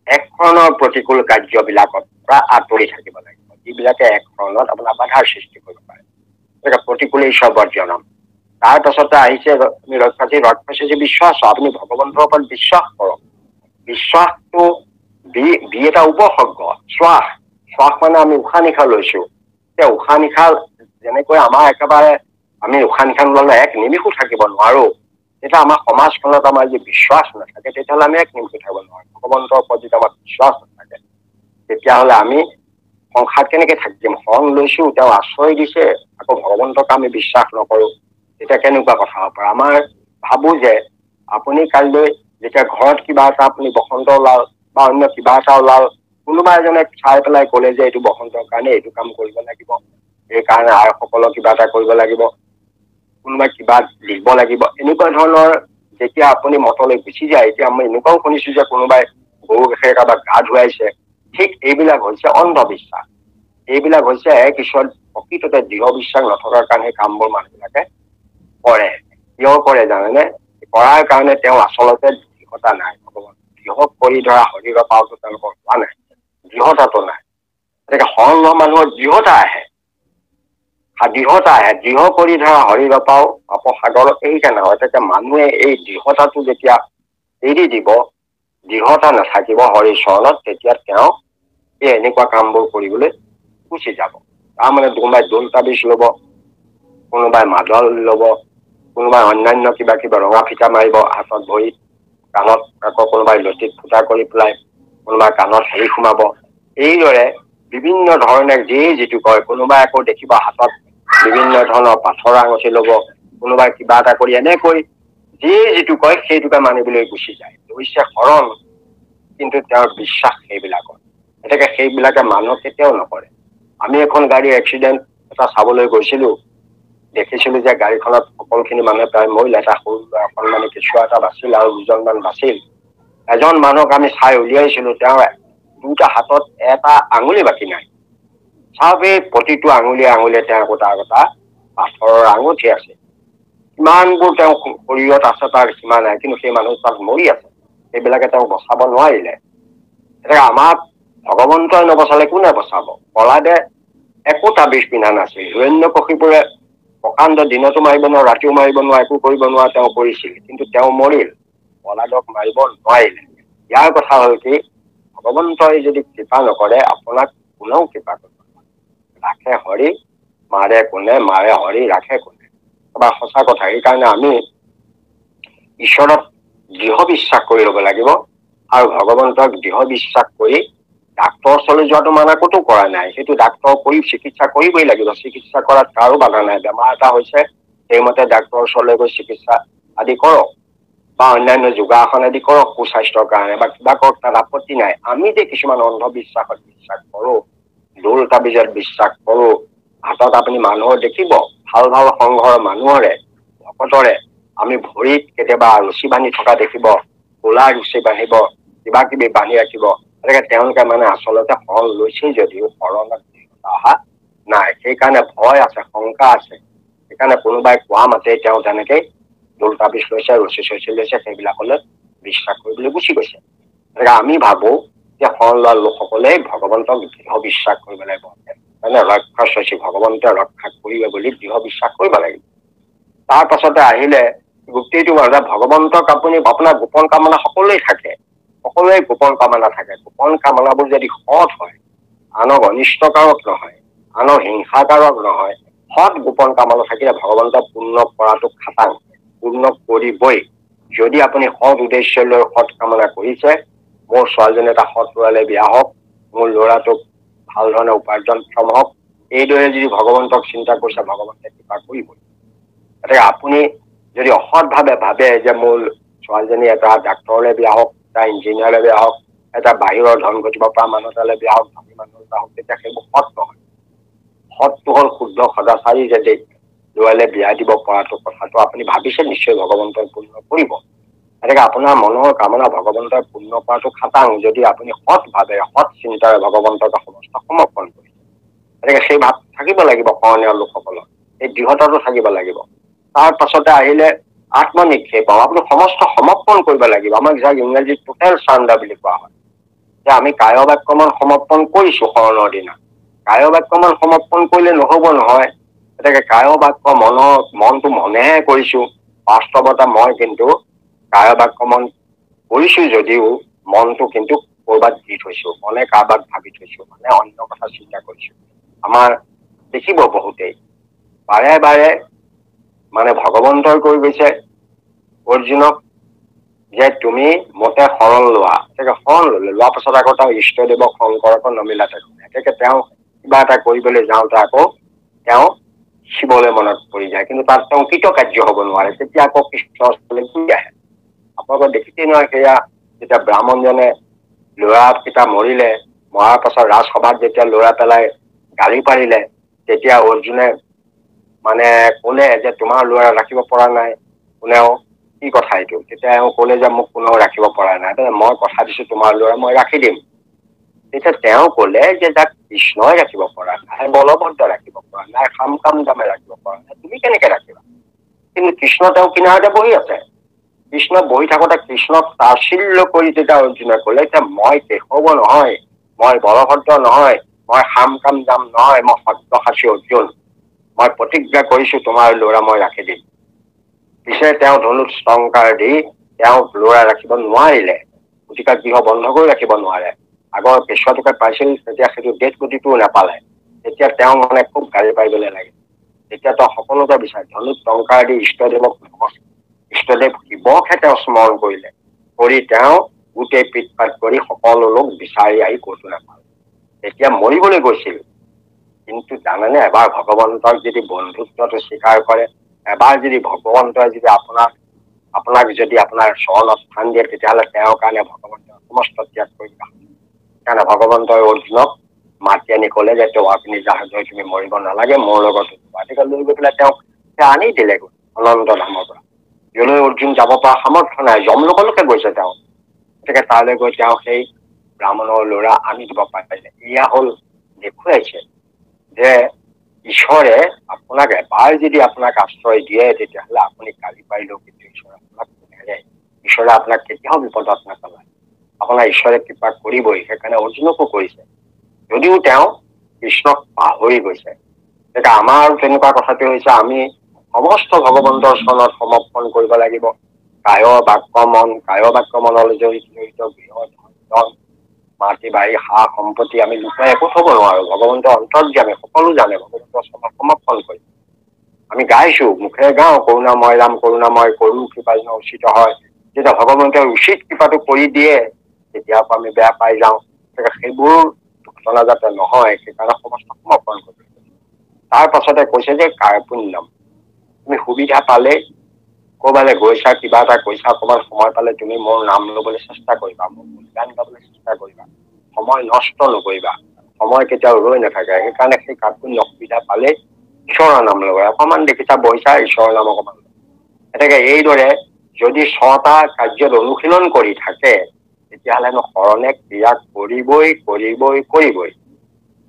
এক ধৰণৰ প্ৰতিকূল কাৰ্যবিলাকৰ পৰা আঁতৰি থাকিব লাগিব, যিবিলাকে এক ধৰণত আপোনাৰ বাধাৰ সৃষ্টি কৰিব পাৰে। গতিকে প্ৰতিকূলেশ বৰ্জনম। তাৰ পাছতে আহিছে আমি ৰক্ষাসি বিশ্বাস। আপুনি ভগৱন্তৰ ওপৰত বিশ্বাস কৰক। বিশ্বাসটো বি এটা উপসৰ্গ। শ্বাস মানে আমি উশাহ নিশাহ লৈছো। এতিয়া উশাহ নিশাহ যেনেকৈ আমাৰ একেবাৰে আমি উশাহ নিশাহ ললে এক নিমিষো থাকিব নোৱাৰো, তেতিয়া আমাৰ সমাজখনত আমাৰ যদি বিশ্বাস নাথাকে তেতিয়াহ'লে আমি এক নিমিষো থাকিব নোৱাৰো। ভগৱন্তৰ ওপৰত যদি আমাৰ বিশ্বাস নাথাকে তেতিয়াহ'লে আমি সংসাৰ কেনেকে থাকিম? শৰণ লৈছো, তেওঁ আশ্ৰয় দিছে, আকৌ ভগৱন্তক আমি বিশ্বাস নকৰো, তেতিয়া কেনেকুৱা কথা হ'ব পাৰে? আমাৰ ভাবো যে আপুনি কাইলৈ যেতিয়া ঘৰত কিবা এটা আপুনি বসন্ত ওলাল বা অন্য কিবা এটা ওলাল, কোনোবা এজনে চাই পেলাই ক'লে যে এইটো বসন্তৰ কাৰণে এইটো কাম কৰিব লাগিব, সেইকাৰণে আইসকলক কিবা এটা কৰিব লাগিব, কোনোবাই কিবা দিব লাগিব, এনেকুৱা ধৰণৰ যেতিয়া আপুনি মতলৈ গুচি যায়, এতিয়া আমি এনেকুৱাও শুনিছো যে কোনোবাই গৰু গাখীৰ কাৰোবাক গা ধুৱাইছে। ঠিক এইবিলাক হৈছে অন্ধবিশ্বাস। এইবিলাক হৈছে কিছুমান প্ৰকৃততে দৃঢ় বিশ্বাস নথকাৰ কাৰণে কামবোৰ মানুহবিলাকে কৰে। কিয় কৰে জানেনে? কৰাৰ কাৰণে তেওঁ আচলতে দৃঢ়তা নাই। ভগৱান দৃঢ় কৰি ধৰা শৰীৰৰ পাওতো তেওঁলোকৰ হোৱা নাই, দৃঢ়তাটো নাই। গতিকে শৰণ লোৱা মানুহৰ দৃঢ়তা আহে, দৃঢ় কৰি ধৰা শৰীৰৰ পাও সাগৰত এইকাৰণে হয়। তেতিয়া মানুহে এই দৃঢ়তাটো যেতিয়া এৰি দিব, দৃঢ়তা নাথাকিব হৰি চৰণত, তেতিয়া তেওঁ এই এনেকুৱা কামবোৰ কৰিবলৈ গুচি যাব। তাৰমানে কোনোবাই দোল তাবিজ ল'ব, কোনোবাই মাদল ল'ব, কোনোবাই অন্যান্য কিবা ৰঙা ফিটা মাৰিব হাতত ভৰিত, কাণত আকৌ কোনোবাই লতিত ফুটা কৰি পেলাই, কোনোবাই কাণত হেৰি সোমাব। এইদৰে বিভিন্ন ধৰণে যি যিটো কয়, কোনোবাই আকৌ দেখিব হাতত বিভিন্ন ধৰণৰ পাথৰ আঙুঠি ল'ব, কোনোবাই কিবা এটা কৰি এনেকৈ যি যিটো কয় সেইটোকে মানিবলৈ গুচি যায়। অৱশ্যে শৰণ, কিন্তু তেওঁৰ বিশ্বাস সেইবিলাকত। গতিকে সেইবিলাকে মানুহ কেতিয়াও নকৰে। আমি এখন গাড়ী এক্সিডেণ্ট এটা চাবলৈ গৈছিলো, দেখিছিলো যে গাড়ীখনত সকলোখিনি মানুহে প্ৰায় মৰিল, এটা সৰু অকণমানি কেঁচুৱা এটা বাচিল আৰু দুজনমান বাচিল। এজন মানুহক আমি চাই উলিয়াইছিলো, তেওঁ দুটা হাতত এটা আঙুলি বাকী নাই। চাবেই প্ৰতিটো আঙুলিয়ে আঙুলিয়ে তেওঁ গোটা পাথৰৰ আঙুঠি আছে। কিমানবোৰ তেওঁ শৰীৰত আছে তাৰ সীমা নাই, কিন্তু সেই মানুহ তাত মৰি আছে। সেইবিলাকে তেওঁক বচাব নোৱাৰিলে। এতিয়া আমাক ভগৱন্তই নবচালে কোনে বচাব? প্ৰহ্লাদে একো তাবিজ পিন্ধা নাছিল। হিৰণ্যকশিপুৰে প্ৰকাণ্ড দিনতো মাৰিব নোৱাৰা, ৰাতিও মাৰিব নোৱাৰা, একো কৰিব নোৱাৰা তেওঁ কৰিছিল, কিন্তু তেওঁ মৰিল। প্ৰহ্লাদক মাৰিব নোৱাৰিলে। ইয়াৰ কথা হ'ল কি, ভগৱন্তই যদি কৃপা নকৰে আপোনাক কোনেও কৃপা কৰিব নোৱাৰে। ৰাখে হৰি, মাৰে কোনে, মাৰে হৰি, ৰাখে কোনে। এবাৰ সঁচা কথা। সেইকাৰণে আমি ঈশ্বৰক দৃঢ় বিশ্বাস কৰি ল'ব লাগিব, আৰু ভগৱন্তক দৃঢ় বিশ্বাস কৰি ডাক্তৰৰ ওচৰলৈ যোৱাটো মানা ক'তো কৰা নাই। সেইটো ডাক্তৰ কৰি চিকিৎসা কৰিবই লাগিব, চিকিৎসা কৰাত কাৰো বাধা নাই। বেমাৰ এটা হৈছে সেইমতে ডাক্তৰৰ ওচৰলৈ গৈ চিকিৎসা আদি কৰক, বা অন্যান্য যোগাসন আদি কৰক সুস্বাস্থ্যৰ কাৰণে, বা কিবা কৰক, তাত আপত্তি নাই। আমি যে কিছুমান অন্ধবিশ্বাসত বিশ্বাস কৰো, দোল তাবিজত বিশ্বাস কৰো, হাতত আপুনি মানুহৰ দেখিব ভাল ভাল সংঘৰ মানুহৰে ভকতৰে আমি ভৰিত কেতিয়াবা ৰছী বান্ধি থকা দেখিব, ক'লা ৰছী বান্ধিব, কিবা কিবি বান্ধি ৰাখিব। গতিকে তেওঁলোকে মানে আচলতে শৰণ লৈছেই যদিও শৰণত অহা নাই। সেইকাৰণে ভয় আছে, শংকা আছে। সেইকাৰণে কোনোবাই কোৱা মাতে তেওঁ তেনেকেই দোল তাবিজ লৈছে, ৰছী চছী লৈছে, সেইবিলাকলৈ বিশ্বাস কৰিবলৈ গুচি গৈছে। গতিকে আমি ভাবো যে শৰণ লোৱা লোকসকলে ভগৱন্তক দৃঢ় বিশ্বাস কৰিব লাগিব, মানে ৰক্ষাসি ভগৱন্তে ৰক্ষা কৰিব বুলি দৃঢ় বিশ্বাস কৰিব লাগিব। তাৰ পাছতে আহিলে গোটেইটো ভগৱন্তক আপুনি আপোনাৰ গোপন কামনা সকলোৱে থাকে, সকলোৱে গোপন কামনা থাকে। গোপন কামনাবোৰ যদি সৎ হয়, আনক অনিষ্টকাৰক নহয়, আনক হিংসাকাৰক নহয়, সৎ গোপন কামনা থাকিলে ভগৱন্তক পূৰ্ণ কৰাটো খাটাং, পূৰ্ণ কৰিবই। যদি আপুনি সৎ উদ্দেশ্য লৈ সৎ কামনা কৰিছে, মোৰ ছোৱালীজনী এটা সৎ ল'ৰালে বিয়া হওক, মোৰ ল'ৰাটোক ভাল ধৰণে উপাৰ্জনক্ষম হওক, এইদৰে যদি ভগৱন্তক চিন্তা কৰিছে, ভগৱন্তে কৃপা কৰিবই। গতিকে আপুনি যদি অসৎভাৱে ভাবে যে মোৰ ছোৱালীজনী এটা ডাক্তৰলে বিয়া হওক, এটা ইঞ্জিনিয়াৰলে বিয়া হওক, এটা বাহিৰৰ ধন ঘটিব পৰা মানুহ এটালে বিয়া হওক, ধনী মানুহ এটা হওক, তেতিয়া সেইবোৰ সৎ নহয়। সৎটো হ'ল শুদ্ধ সদাচাৰী যদি ল'ৰালে বিয়া দিব পৰাটো কথাটো আপুনি ভাবিছে, নিশ্চয় ভগৱন্তই পূৰ্ণ কৰিব। এনেকৈ আপোনাৰ মনৰ কামনা ভগৱন্তই পূৰ্ণ কৰাটো খাটাং যদি আপুনি সৎ ভাৱে সৎ চিন্তাৰে ভগৱন্তক সমস্ত সমৰ্পণ কৰিছে। এনেকৈ সেই ভাৱ থাকিব লাগিব কৰণীয় লোকসকলৰ, এই দৃঢ়তাটো থাকিব লাগিব। তাৰ পাছতে আহিলে আত্মনিক্ষেপ, আপুনি সমস্ত সমৰ্পণ কৰিব লাগিব। আমাক যাক ইংৰাজীত টোটেল চাৰেণ্ডাৰ বুলি কোৱা হয়, যে আমি কায় বাক্যমান সমৰ্পণ কৰিছো শৰণৰ দিনা। কায় বাক্যমান সমৰ্পণ কৰিলে নহব নহয়। গতিকে কায় বাক্য মনটো মনেহে কৰিছো, বাস্তৱতা মই কিন্তু কায় বাক্যমান কৰিছো যদিও মনটো কিন্তু কৰবাত দি থৈছো, মনে কাৰোবাক ভাবি থৈছো, মানে অন্য কথা চিন্তা কৰিছো। আমাৰ দেখিব বহুতেই বাৰে বাৰে মানে ভগৱন্তই কৈ গৈছে অৰ্জুনক যে তুমি মতে শৰণ লোৱা। শৰণ ললে, লোৱাৰ পাছত আকৌ তেওঁ ইষ্টদেৱক শংকৰকো নমিলাতে গতিকে তেওঁ কিবা এটা কৰিবলৈ যাওঁতে আকৌ তেওঁ শিৱলৈ মনত পৰি যায়, কিন্তু তাত তেওঁ কৃতকাৰ্য হব নোৱাৰে। তেতিয়া আকৌ কৃষ্ণৰ ঘূৰি আহে। আপোনালোকে দেখিছেই নহয়, সেয়া যেতিয়া ব্ৰাহ্মণজনে ল'ৰাকেইটা মৰিলে, মৰাৰ পাছত ৰাজসভাত যেতিয়া ল'ৰা পেলাই গালি পাৰিলে, তেতিয়া অৰ্জুনে মানে কলে যে তোমাৰ ল'ৰা ৰাখিব পৰা নাই কোনেও, কি কথা এইটো? তেতিয়া এওঁ কলে যে মোক কোনেও ৰাখিব পৰা নাই, মই কথা দিছো তোমাৰ ল'ৰা মই ৰাখি দিম। তেতিয়া তেওঁ কলে যে যাক কৃষ্ণই ৰাখিব পৰা নাই, বলভদ্ৰ ৰাখিব পৰা নাই, খাম দামে ৰাখিব পৰা নাই, তুমি কেনেকে ৰাখিবা? কিন্তু কৃষ্ণ তেওঁ কিনাৰতে বহি আছে। কৃষ্ণ বহি থাকোতে কৃষ্ণক তাচ্ছিল্য কৰি তেতিয়া অৰ্জুনে কলে যে মই কেশৱ নহয়, মই বলভদ্ৰ নহয়, মই খাম দাম নহয়, মই সত্যসাচী অৰ্জুন। মই প্ৰতিজ্ঞা কৰিছো তোমাৰ ল'ৰা মই ৰাখি দিম। পিছে তেওঁ ধনুত টংকাৰ দি তেওঁ ল'ৰা ৰাখিব নোৱাৰিলে, গতিকে গৃহ বন্ধ কৰি ৰাখিব নোৱাৰে। আগৰ পেছোৱাটোকে পাইছিল, তেতিয়া সেইটো ডেট গতিটোও নাপালে। তেতিয়া তেওঁ মানে খুব গালি পাৰিবলৈ লাগে। তেতিয়া তেওঁ সকলোকে বিচাৰে ধনুত টংকাৰ দি ইষ্টদেৱক ইষ্টদেৱ শিৱকহে তেওঁ স্মৰণ কৰিলে, কৰি তেওঁ গোটেই পিতপাত কৰি সকলো লোক বিচাৰি আহি ক'তো নাপালে। তেতিয়া মৰিবলৈ গৈছিল, কিন্তু জানেনে এবাৰ ভগৱন্তক যদি বন্ধুত্বটো স্বীকাৰ কৰে, এবাৰ যদি ভগৱন্তই যদি আপোনাক যদি আপোনাৰ চৰণত স্থান দিয়ে, তেতিয়াহ'লে তেওঁৰ কাৰণে ভগৱন্তই সমস্ত ত্যাগ কৰি সেইকাৰণে ভগৱন্তই অৰ্জুনক মাতি আনি কলে যে আপুনি জাহাজ তুমি মৰিব নালাগে, মোৰ লগত গতিকে লৈ গৈ পেলাই তেওঁক আনি দিলে অনন্ত ধামৰ পৰা। যলৈ অৰ্জুন যাব পৰা সামৰ্থ্য নাই, যমলোকলৈকে গৈছে তেওঁ। গতিকে তালৈ গৈ তেওঁ সেই ব্ৰাহ্মণৰ ল'ৰা আনি দিব পাৰিলে। এয়া হল দেখুৱাইছে যে ঈশ্বৰে আপোনাক এবাৰ যদি আপোনাক আশ্ৰয় দিয়ে, তেতিয়াহ'লে আপুনি গালি পাৰিলেও কিন্তু ঈশ্বৰে আপোনাক নেৰে। ঈশ্বৰে আপোনাক কেতিয়াও বিপদত নেপেলায়, আপোনাৰ ঈশ্বৰে কৃপা কৰিবই। সেইকাৰণে অৰ্জুনকো কৰিছে, যদিও তেওঁ কৃষ্ণক পাহৰি গৈছে। এতিয়া আমাৰ তেনেকুৱা কথাটো হৈছে আমি সমস্ত ভগৱন্তৰ চৰণত সমৰ্পণ কৰিব লাগিব। কায় বাক্য মনলৈ জড়িত গৃহ ধন মাটি বাৰী সা সম্পত্তি আমি লুকাই একো থব নোৱাৰো। ভগৱন্তৰ অন্তৰ্যামী, সকলো জানে, ভগৱন্তৰ চৰণত সমৰ্পণ কৰি আমি গাইছো, মুখেৰে গাওঁ কৰোণাময় ৰাম কৰোণাময় কৰো কৃপা যেন উচিত হয়। যেতিয়া ভগৱন্তই উচিত কৃপাটো কৰি দিয়ে, তেতিয়াৰ পৰা আমি বেয়া পাই যাওঁ। সেইবোৰ ঘটনা যাতে নহয়, সেইকাৰণে সমস্ত সমৰ্পণ কৰিব। তাৰ পাছতে কৈছে যে কাৰ্পুণ্যম, তুমি সুবিধা পালে ক'ৰবালৈ গৈছা, কিবা এটা কৈছা, অকমান সময় পালে তুমি মোৰ নাম লবলৈ চেষ্টা কৰিবা, মোৰ গান গাবলৈ চেষ্টা কৰিবা, সময় নষ্ট নকৰিবা। সময় কেতিয়াও ৰৈ নাথাকে। সেইকাৰণে সেই কাৰ্পুণ্য সুবিধা পালে ঈশ্বৰৰ নাম ল'বা। অকমান দেখিছা বহিছা, ঈশ্বৰৰ নাম অকমান। এনেকে এইদৰে যদি 6টা কাৰ্যত অনুশীলন কৰি থাকে, তেতিয়াহ'লে শৰণে ক্ৰিয়া কৰিবই।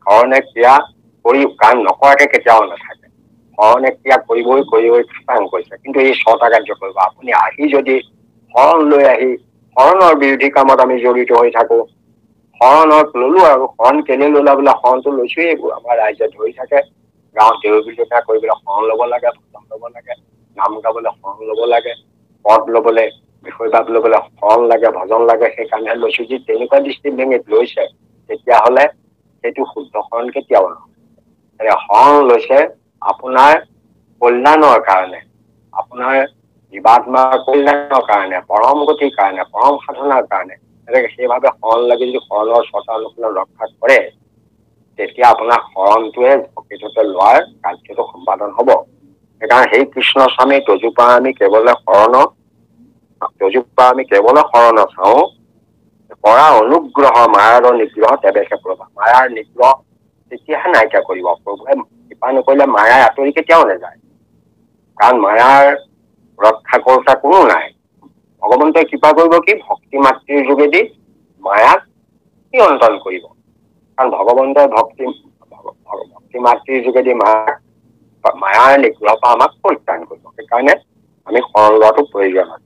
শৰণে ক্ৰিয়া কৰি কাম নকৰাকে কেতিয়াও নাথাকে। শৰণে ক্ৰিয়া কৰিবই খাটাং কৰিছে। কিন্তু এই 6টা কাৰ্য কৰিব। আপুনি আহি যদি শৰণ লৈ আহি শৰণৰ বিৰোধী কামত আমি জড়িত হৈ থাকো, শৰণত ললো আৰু শৰণ কেলে ললা বোলে, শৰণটো লৈছোৱেই, আমাৰ ৰাইজে ধৰি থাকে। গাঁৱত দেউল বিজয়া কৰিবলৈ শৰণ ল'ব লাগে, ভজন ল'ব লাগে, নাম গাবলৈ শৰণ ল'ব লাগে, পদ ল'বলৈ বিষয়বাদ ল'বলৈ শৰণ লাগে, ভজন লাগে। সেইকাৰণে লৈছো। যি তেনেকুৱা দৃষ্টিভংগীত লৈছে, তেতিয়াহ'লে সেইটো শুদ্ধ শৰণ কেতিয়াও নহয়। শৰণ লৈছে আপোনাৰ কল্যাণৰ কাৰণে, আপোনাৰ জীৱাত্মাৰ কল্যাণৰ কাৰণে, পৰম গতিৰ কাৰণে, পৰম সাধনাৰ কাৰণে। সেইভাৱে শৰণ লাগি যদি শৰণৰ 6টা অনুশীলন ৰক্ষা কৰে, তেতিয়া আপোনাৰ শৰণটোৱে প্ৰকৃততে লোৱাৰ কাৰ্যটো সম্পাদন হব। সেইকাৰণে সেই কৃষ্ণ স্বামী তজুপা আমি কেৱল শৰণ চাওঁ, কৰা অনুগ্ৰহ মায়াৰ নিগ্ৰহ তেৱেকে প্ৰভা। মায়াৰ নিগ্ৰহ তেতিয়াহে নাইকিয়া কৰিব। প্ৰভুৱে কৃপা নকৰিলে মায়াই আঁতৰি কেতিয়াও নাযায়, কাৰণ মায়াৰ ৰক্ষা কৰোতা কোনো নাই। ভগৱন্তই কৃপা কৰিব কি ভক্তি মাতৃৰ যোগেদি মায়াক নিয়ন্ত্ৰণ কৰিব। কাৰণ ভগৱন্তই ভক্তি মাতৃৰ যোগেদি মায়াৰ নিগ্ৰহৰ পৰা আমাক পৰিত্ৰাণ কৰিব। সেইকাৰণে আমি শৰণ লোৱাটো প্ৰয়োজন হয়।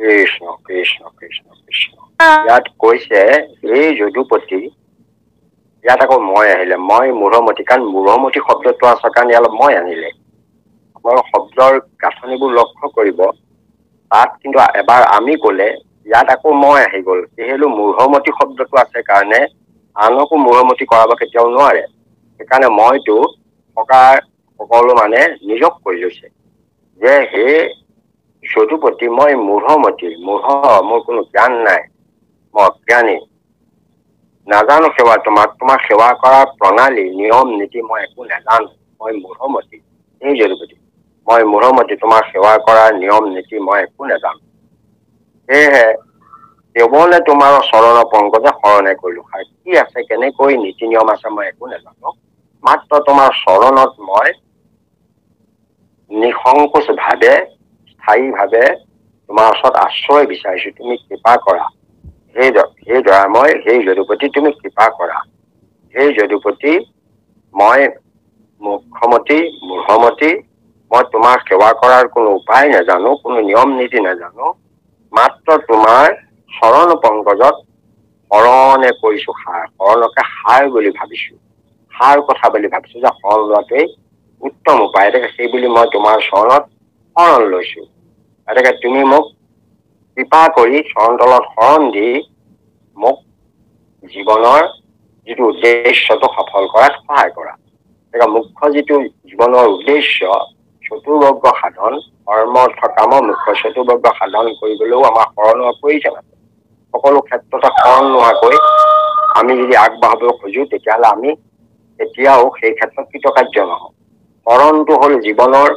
কৃষ্ণ কৃষ্ণ কৃষ্ণ কৃষ্ণ। ইয়াত কৈছে এই যদুপতি, ইয়াত আকৌ মই আহিলে, মই মূঢ়মতি, কাৰণ মূঢ়মতি শব্দটো আছে কাৰণে অলপ মই আনিলে। আপোনাৰ শব্দৰ গাঁথনিবোৰ লক্ষ্য কৰিব, তাত কিন্তু এবাৰ আমি কলে ইয়াত আকৌ মই আহি গল। যিহেতু মূঢ়মতি শব্দটো আছে কাৰণে আনকো মূঢ়মতি কৰাব কেতিয়াও নোৱাৰে। সেইকাৰণে মইতো সকলো মানে নিজক কৰি লৈছে যে হে যদুপতি, মই মূঢ়মতি, মূঢ়, মোৰ কোনো জ্ঞান নাই, মই অজ্ঞানী, নাজানো সেৱা তোমাৰ সেৱা কৰাৰ প্ৰণালী নিয়ম নীতি মই একো নাজানো, মই মূঢ়মতি। এই যদুপতি, মই মূঢ়মতি, তোমাৰ সেৱা কৰাৰ নিয়ম নীতি মই একো নাজানো। সেয়েহে কেৱলে তোমাৰ চৰণ পংকজে শৰণে কৰিলো। কি আছে, কেনেকৈ নীতি নিয়ম আছে মই একো নাজানো, মাত্ৰ তোমাৰ চৰণত মই নিসংকোচ ভাৱে স্থায়ী ভাৱে তোমাৰ ওচৰত আশ্ৰয় বিচাৰিছো, তুমি কৃপা কৰা। সেই দয়াময়, সেই যদুপতি তুমি কৃপা কৰা। সেই যদুপতি, মই মুখ্যমতী মূঢ়মতী, মই তোমাৰ সেৱা কৰাৰ কোনো উপায় নাজানো, কোনো নিয়ম নীতি নাজানো, মাত্ৰ তোমাৰ চৰণ পংকজত শৰণে কৰিছো সাৰ। শৰণকে সাৰ বুলি ভাবিছো, সাৰ কথা বুলি ভাবিছো যে শৰণ লোৱাটোৱেই উত্তম উপায়। সেই বুলি মই তোমাৰ চৰণত শৰণ লৈছো। গতিকে তুমি মোক কৃপা কৰি চৰণ তলত শৰণ দি মোক জীৱনৰ যিটো উদ্দেশ্যটো সফল কৰাত সহায় কৰা। মুখ্য যিটো জীৱনৰ উদ্দেশ্য চতুৰ্বৰ্গ সাধন, কৰ্ম অৰ্থ কাম মুখ্য চতুৰ্বৰ্গ সাধন কৰিবলৈও আমাৰ শৰণৰ প্ৰয়োজন আছে। সকলো ক্ষেত্ৰতে শৰণ নোহোৱাকৈ আমি যদি আগবাঢ়িব খোজো তেতিয়াহ'লে আমি এতিয়াও সেই ক্ষেত্ৰত কৃতকাৰ্য নহওঁ। শৰণটো হ'ল জীৱনৰ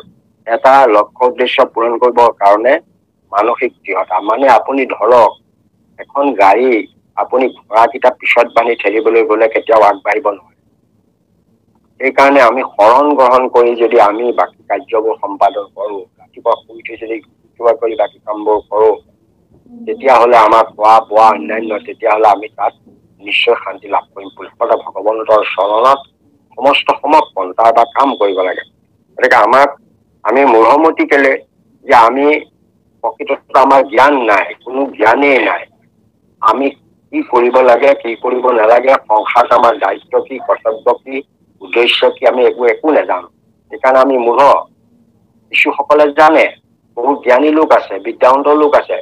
এটা লক্ষ্য উদ্দেশ্য পূৰণ কৰিবৰ কাৰণে মানসিক দৃঢ়তা। মানে আপুনি ধৰক এখন গাড়ী আপুনি ঘোঁৰাকেইটা পিছত বান্ধি ঠেলিবলৈ গলে কেতিয়াও আগবাঢ়িব নোৱাৰে। সেইকাৰণে আমি শৰণ গ্ৰহণ কৰি যদি আমি বাকী কাৰ্যবোৰ সম্পাদন কৰো, ৰাতিপুৱা শুই উঠি যদি কৰি বাকী কামবোৰ কৰো, তেতিয়াহ'লে আমাৰ খোৱা বোৱা অন্যান্য, তেতিয়াহ'লে আমি তাত নিশ্চয় শান্তি লাভ কৰিম। পুষ্পতে ভগৱন্তৰ চৰণত সমস্ত সমৰ্পণ, তাৰ এটা কাম কৰিব লাগে। গতিকে আমি মূঢ়মতি কেলে যে আমি প্ৰকৃততে আমাৰ জ্ঞান নাই, কোনো জ্ঞানেই নাই। আমি কি কৰিব লাগে, কি কৰিব নালাগে, সংসাৰত আমাৰ দায়িত্ব কি, কৰ্তব্য কি, উদ্দেশ্য কি, আমি একো নাজানো। সেইকাৰণে আমি মূঢ়। শিশুসকলে জানে, বহুত জ্ঞানী লোক আছে, বিদ্যাৱন্ত লোক আছে,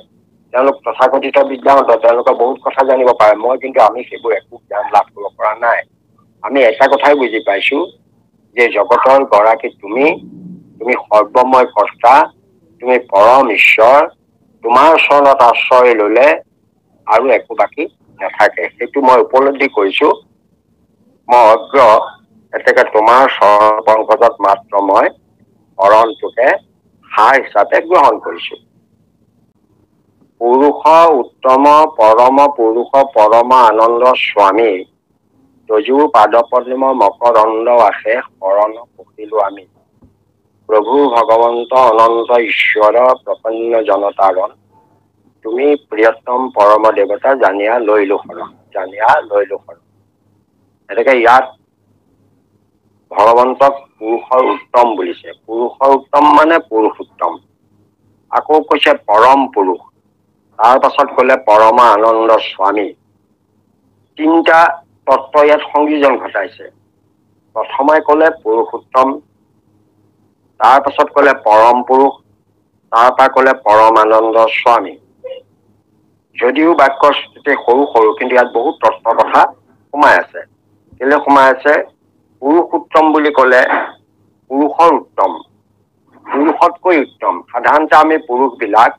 তেওঁলোক তথাকথিত বিদ্যাৱন্ত, তেওঁলোকে বহুত কথা জানিব পাৰে। আমি সেইবোৰ একো জ্ঞান লাভ কৰিব পৰা নাই। আমি এটা কথাই বুজি পাইছো যে জগতৰ গৰাকী তুমি সৰ্বময় কৰ্তা, তুমি পৰম ঈশ্বৰ, তোমাৰ চৰণত আশ্ৰয় ললে আৰু একো বাকী নাথাকে। সেইটো মই উপলব্ধি কৰিছো। মই অজ্ঞ, এতেকে তোমাৰ চৰণ পংকজত মাত্ৰ মই শৰণটোকে সাৰ হিচাপে গ্ৰহণ কৰিছো। পুৰুষ উত্তম পৰম পুৰুষ পৰম আনন্দ স্বামী, তজু পাদপদ্ম মকৰন্দ আছে শৰণ পখিলো আমি। প্ৰভু ভগৱন্ত অনন্ত ঈশ্বৰ প্ৰপন্ন জনতাৰণ, তুমি প্ৰিয়তম পৰম দেৱতা জানিয়া লৈলো শৰণ, জানিয়া লৈলো শৰণ। এনেকে ইয়াত ভগৱন্তক পুৰুষৰ উত্তম বুলিছে। পুৰুষৰ উত্তম মানে পুৰুষোত্তম। আকৌ কৈছে পৰম পুৰুষ, তাৰ পাছত কলে পৰম আনন্দ স্বামী। তিনিটা তত্ত্ব ইয়াত সংযোজন ঘটাইছে। প্ৰথমে কলে পুৰুষোত্তম, তাৰ পাছত কলে পৰম পুৰুষ, তাৰ পৰা কলে পৰম আনন্দ স্বামী। যদিও বাক্যৰ সৰু সৰু, কিন্তু ইয়াত বহুত তত্ত্বৰ কথা সোমাই আছে। কেলে সোমাই আছে? পুৰুষোত্তম বুলি কলে পুৰুষৰ উত্তম, পুৰুষতকৈ উত্তম। সাধাৰণতে আমি পুৰুষ বিলাক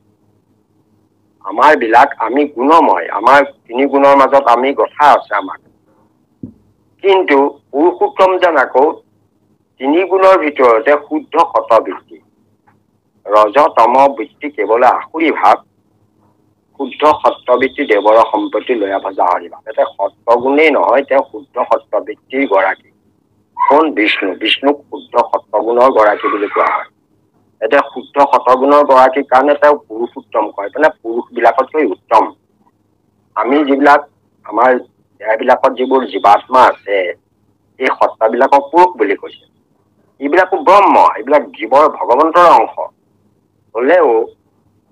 আমি গুণময়, আমাৰ তিনি গুণৰ মাজত আমি গঠা আছে আমাক। কিন্তু পুৰুষোত্তম যেন আকৌ তিনি গুণৰ ভিতৰতে শুদ্ধ সতবৃত্তি, ৰজ তম বৃত্তি কেৱল আসুৰি ভাৱ, শুদ্ধ সত্যবৃত্তি দেৱৰ সম্পত্তি লয়া ভজা হৰি ভাৱ। এতিয়া সত্যগুণেই নহয়, তেওঁ শুদ্ধ সত্যবৃত্তিৰ গৰাকী। কোন? বিষ্ণু। বিষ্ণুক শুদ্ধ সত্যগুণৰ গৰাকী বুলি কোৱা হয়। এতিয়া শুদ্ধ শতগুণৰ গৰাকীৰ কাৰণে তেওঁ পুৰুষোত্তম কয়, মানে পুৰুষবিলাকতকৈ উত্তম। আমি যিবিলাক আমাৰ দেহবিলাকত যিবোৰ জীৱাত্মা আছে, এই সত্তাবিলাকক পুৰুষ বুলি কৈছে। এইবিলাকো ব্ৰহ্ম, এইবিলাক জীৱৰ ভগৱন্তৰ অংশ হলেও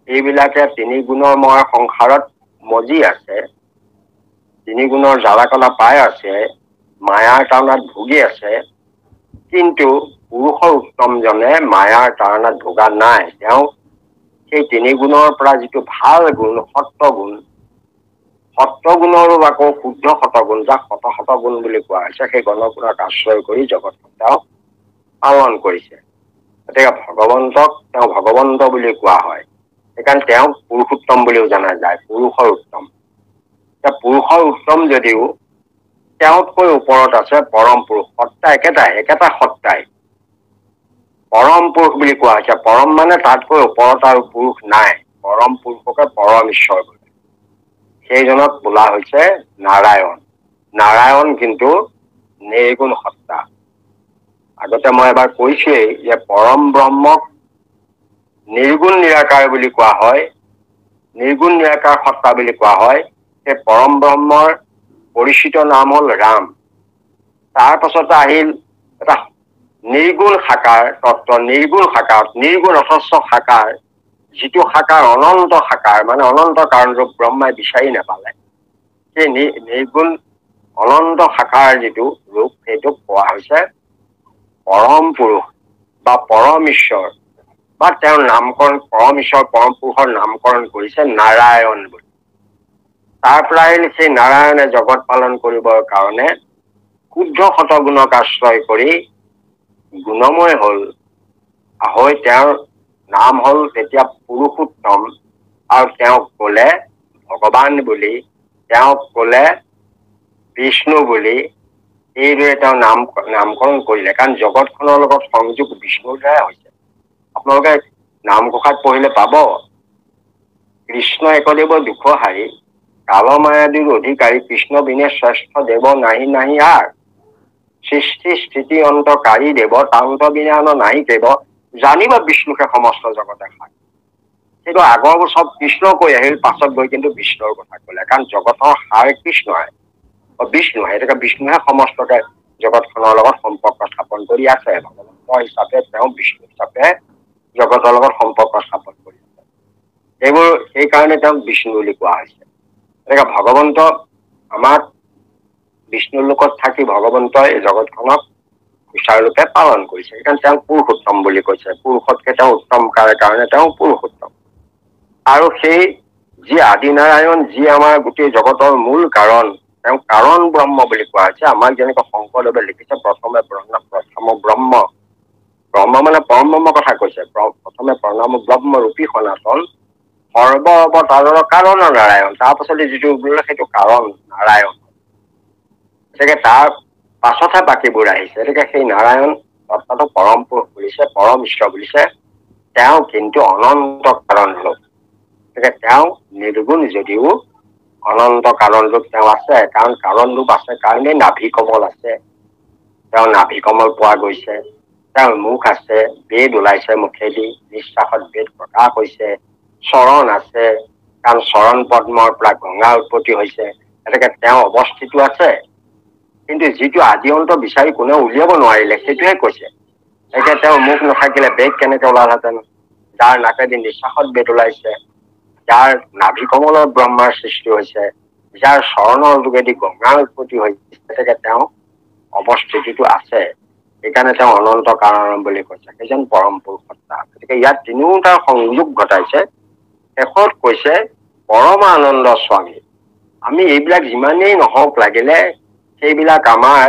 এইবিলাকে 3 গুণময় সংসাৰত মজি আছে, 3 গুণৰ জ্বালা-কলা পাই আছে, মায়াৰ তাৰণাত ভুগি আছে। কিন্তু পুৰুষৰ উত্তমজনে মায়াৰ তাৰণাত ভোগা নাই। তেওঁ সেই 3 গুণৰ পৰা যিটো ভাল গুণ সত্বগুণ, সত্বগুণৰো আকৌ শুদ্ধ শতগুণ, যাক শতগুণ বুলি কোৱা হৈছে, সেই গণগুণক আশ্ৰয় কৰি জগতখন তেওঁ পালন কৰিছে। গতিকে ভগৱন্তক তেওঁ ভগৱন্ত বুলি কোৱা হয়। সেইকাৰণে তেওঁক পুৰুষোত্তম বুলিও জনা যায়, পুৰুষৰ উত্তম। পুৰুষৰ উত্তম যদিও তেওঁতকৈ ওপৰত আছে পৰম পুৰুষ। সত্তা একেটা সত্তাই পৰম পুৰুষ বুলি কোৱা হৈছে। পৰম মানে তাতকৈ ওপৰত আৰু পুৰুষ নাই। পৰম পুৰুষকে পৰম ঈশ্বৰ বোলে। সেইজনক বোলা হৈছে নাৰায়ণ। নাৰায়ণ কিন্তু নিৰ্গুণ সত্তা। আগতে মই এবাৰ কৈছোৱেই যে পৰম ব্ৰহ্মক নিৰ্গুণ নিৰাকাৰ বুলি কোৱা হয়, নিৰ্গুণ নিৰাকাৰ সত্তা বুলি কোৱা হয়। সেই পৰম ব্ৰহ্মৰ পৰিচিত নাম হল ৰাম। তাৰ পাছতে আহিল এটা নিৰ্গুণ সাকাৰ তত্ত্ব, নিৰ্গুণ সাকাৰ, নিৰ্গুণ অথস্য সাকাৰ, যিটো সাকাৰ অনন্ত সাকাৰ, মানে অনন্ত কাৰণৰূপ ব্ৰহ্মাই বিচাৰি নাপালে। সেই নিৰ্গুণ অনন্ত সাকাৰ যিটো ৰূপ, সেইটোক কোৱা হৈছে পৰম পুৰুষ বা পৰম ঈশ্বৰ, বা তেওঁৰ নামকৰণ পৰম ঈশ্বৰ পৰম পুৰুষৰ নামকৰণ কৰিছে নাৰায়ণ বুলি। তাৰ পৰাই সেই নাৰায়ণে জগত পালন কৰিবৰ কাৰণে শুদ্ধ শতগুণক আশ্ৰয় কৰি গুণময় হল হৈ তেওঁৰ নাম হল তেতিয়া পুৰুষোত্তম। আৰু তেওঁক কলে ভগৱান বুলি, তেওঁক কলে বিষ্ণু বুলি, এইদৰে তেওঁ নামকৰণ কৰিলে। কাৰণ জগতখনৰ লগত সংযোগ বিষ্ণুৰ দ্বাৰা হৈছে। আপোনালোকে নামঘোষাত পঢ়িলে পাব, কৃষ্ণ একদেৱ দুখ হাৰি, কাল মায়াদীৰ অধিকাৰী, কৃষ্ণ বিনে শ্ৰেষ্ঠ দেৱ নাহি নাহি আৰ, সৃষ্টি স্থিতি অন্তকাৰী দেৱ, তান্ত বিজ্ঞান নাহি দেৱ, জানিবা বিষ্ণুকে সমস্ত জগতে খায়। কিন্তু আগৰ চব কৃষ্ণ কৈ আহিল, পাছত গৈ কিন্তু বিষ্ণুৰ কথা কলে। কাৰণ জগতৰ সাৰ কৃষ্ণই, বিষ্ণু, সেইটোকে বিষ্ণুহে সমস্তকে জগতখনৰ লগত সম্পৰ্ক স্থাপন কৰি আছে। ভগৱন্ত হিচাপে তেওঁ বিষ্ণু হিচাপে জগতৰ লগত সম্পৰ্ক স্থাপন কৰি আছে। সেইকাৰণে তেওঁক বিষ্ণু বুলি কোৱা হৈছে। এনেকে ভগৱন্ত আমাক বিষ্ণুৰ লোকত থাকি ভগৱন্তই জগতখনক সুচাৰুৰূপে পালন কৰিছে। সেইকাৰণে তেওঁক পুৰুষোত্তম বুলি কৈছে। পুৰুষতকে তেওঁ উত্তম কাৰণে তেওঁ পুৰুষোত্তম। আৰু সেই যি আদিনাৰায়ণ, যি আমাৰ গোটেই জগতৰ মূল কাৰণ, তেওঁ কাৰণ ব্ৰহ্ম বুলি কোৱা হৈছে। আমাক যেনেকৈ শংকৰদেৱে লিখিছে প্ৰথম ব্ৰহ্ম, ব্ৰহ্ম মানে পৰম ব্ৰহ্ম কথা কৈছে। প্ৰথমে প্ৰণাম ব্ৰহ্ম ৰূপী সনাতন, সৰ্ব অৱতাৰৰ কাৰণ নাৰায়ণ। তাৰ পাছতে যিটো বোলে সেইটো কাৰণ নাৰায়ণ। গতিকে তাৰ পাছতহে বাকীবোৰ আহিছে। গতিকে সেই নাৰায়ণ তত্ত্বটো পৰম পুৰুষ বুলিছে, পৰম ঈশ্বৰ বুলিছে। তেওঁ কিন্তু অনন্ত কাৰণ ৰূপ। গতিকে তেওঁ নিৰ্গুণ যদিও অনন্ত কাৰণ ৰূপ তেওঁ আছে। কাৰণ কাৰণ ৰূপ আছে কাৰণেই নাভি কমল আছে, তেওঁ নাভি কমল পোৱা গৈছে। তেওঁৰ মুখ আছে, বেদ ওলাইছে মুখেদি, নিশ্বাসত বেদ প্ৰকাশ হৈছে। চৰণ আছে, কাৰণ চৰণ পদ্মৰ পৰা গংগা উৎপত্তি হৈছে। এনেকে তেওঁ অৱস্থিতো আছে। কিন্তু যিটো আদি অন্ত বিচাৰি কোনেও উলিয়াব নোৱাৰিলে, সেইটোহে কৈছে। এতিয়া তেওঁ মুখ নাথাকিলে বেদ কেনেকে ওলালহেঁতেন? যাৰ নাকেদি নিশ্বাসত বেদ ওলাইছে, যাৰ নাভি কমলত ব্ৰহ্মাৰ সৃষ্টি হৈছে, যাৰ চৰণৰ যোগেদি গংগাৰ উৎপত্তি হৈছে, গতিকে তেওঁ অৱস্থিতিটো আছে। সেইকাৰণে তেওঁ অনন্ত কাৰণ বুলি কৈছে। সেইজন পৰম পুৰুষ সত্তা। গতিকে ইয়াত তিনিওটাৰ সংযোগ ঘটাইছে। শেষত কৈছে পৰমানন্দ স্বামী। আমি এইবিলাক যিমানেই নহওক লাগিলে, সেইবিলাক আমাৰ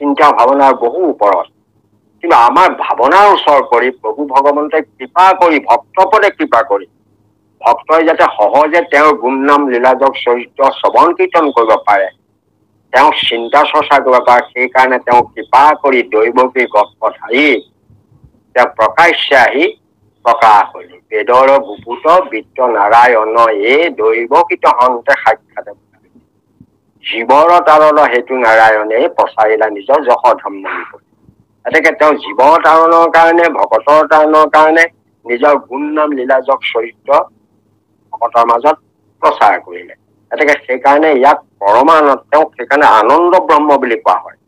চিন্তা ভাৱনাৰ বহু ওপৰত। কিন্তু আমাৰ ভাৱনাৰ ওচৰ কৰি প্ৰভু ভগৱন্তই কৃপা কৰি, ভক্তপদে কৃপা কৰি, ভক্তই যাতে সহজে তেওঁৰ গুণ নাম লীলাজক চৰিত্ৰ শ্ৰৱণ কীৰ্তন কৰিব পাৰে, তেওঁ চিন্তা চৰ্চা কৰিব পাৰে। সেইকাৰণে তেওঁ কৃপা কৰি দৈৱকী গপ্প ধাৰি তেওঁ প্ৰকাশ্যে আহি প্ৰকাশ হলি। বেদৰ গুপুত বিত্ত নাৰায়ণ, এই দৈৱকীত হন্তে সাক্ষাৎ জীৱৰ তাৰণ হেতু নাৰায়ণে প্ৰচাৰিলা নিজৰ যশ ধৰ্ম। গতিকে তেওঁ জীৱ তাৰণৰ কাৰণে, ভকতৰ তাৰণৰ কাৰণে নিজৰ গুণ নাম লীলাজক চৰিত্ৰ ভকতৰ মাজত প্ৰচাৰ কৰিলে। গতিকে সেইকাৰণে ইয়াক তেওঁক সেইকাৰণে আনন্দ ব্ৰহ্ম বুলি কোৱা হয়।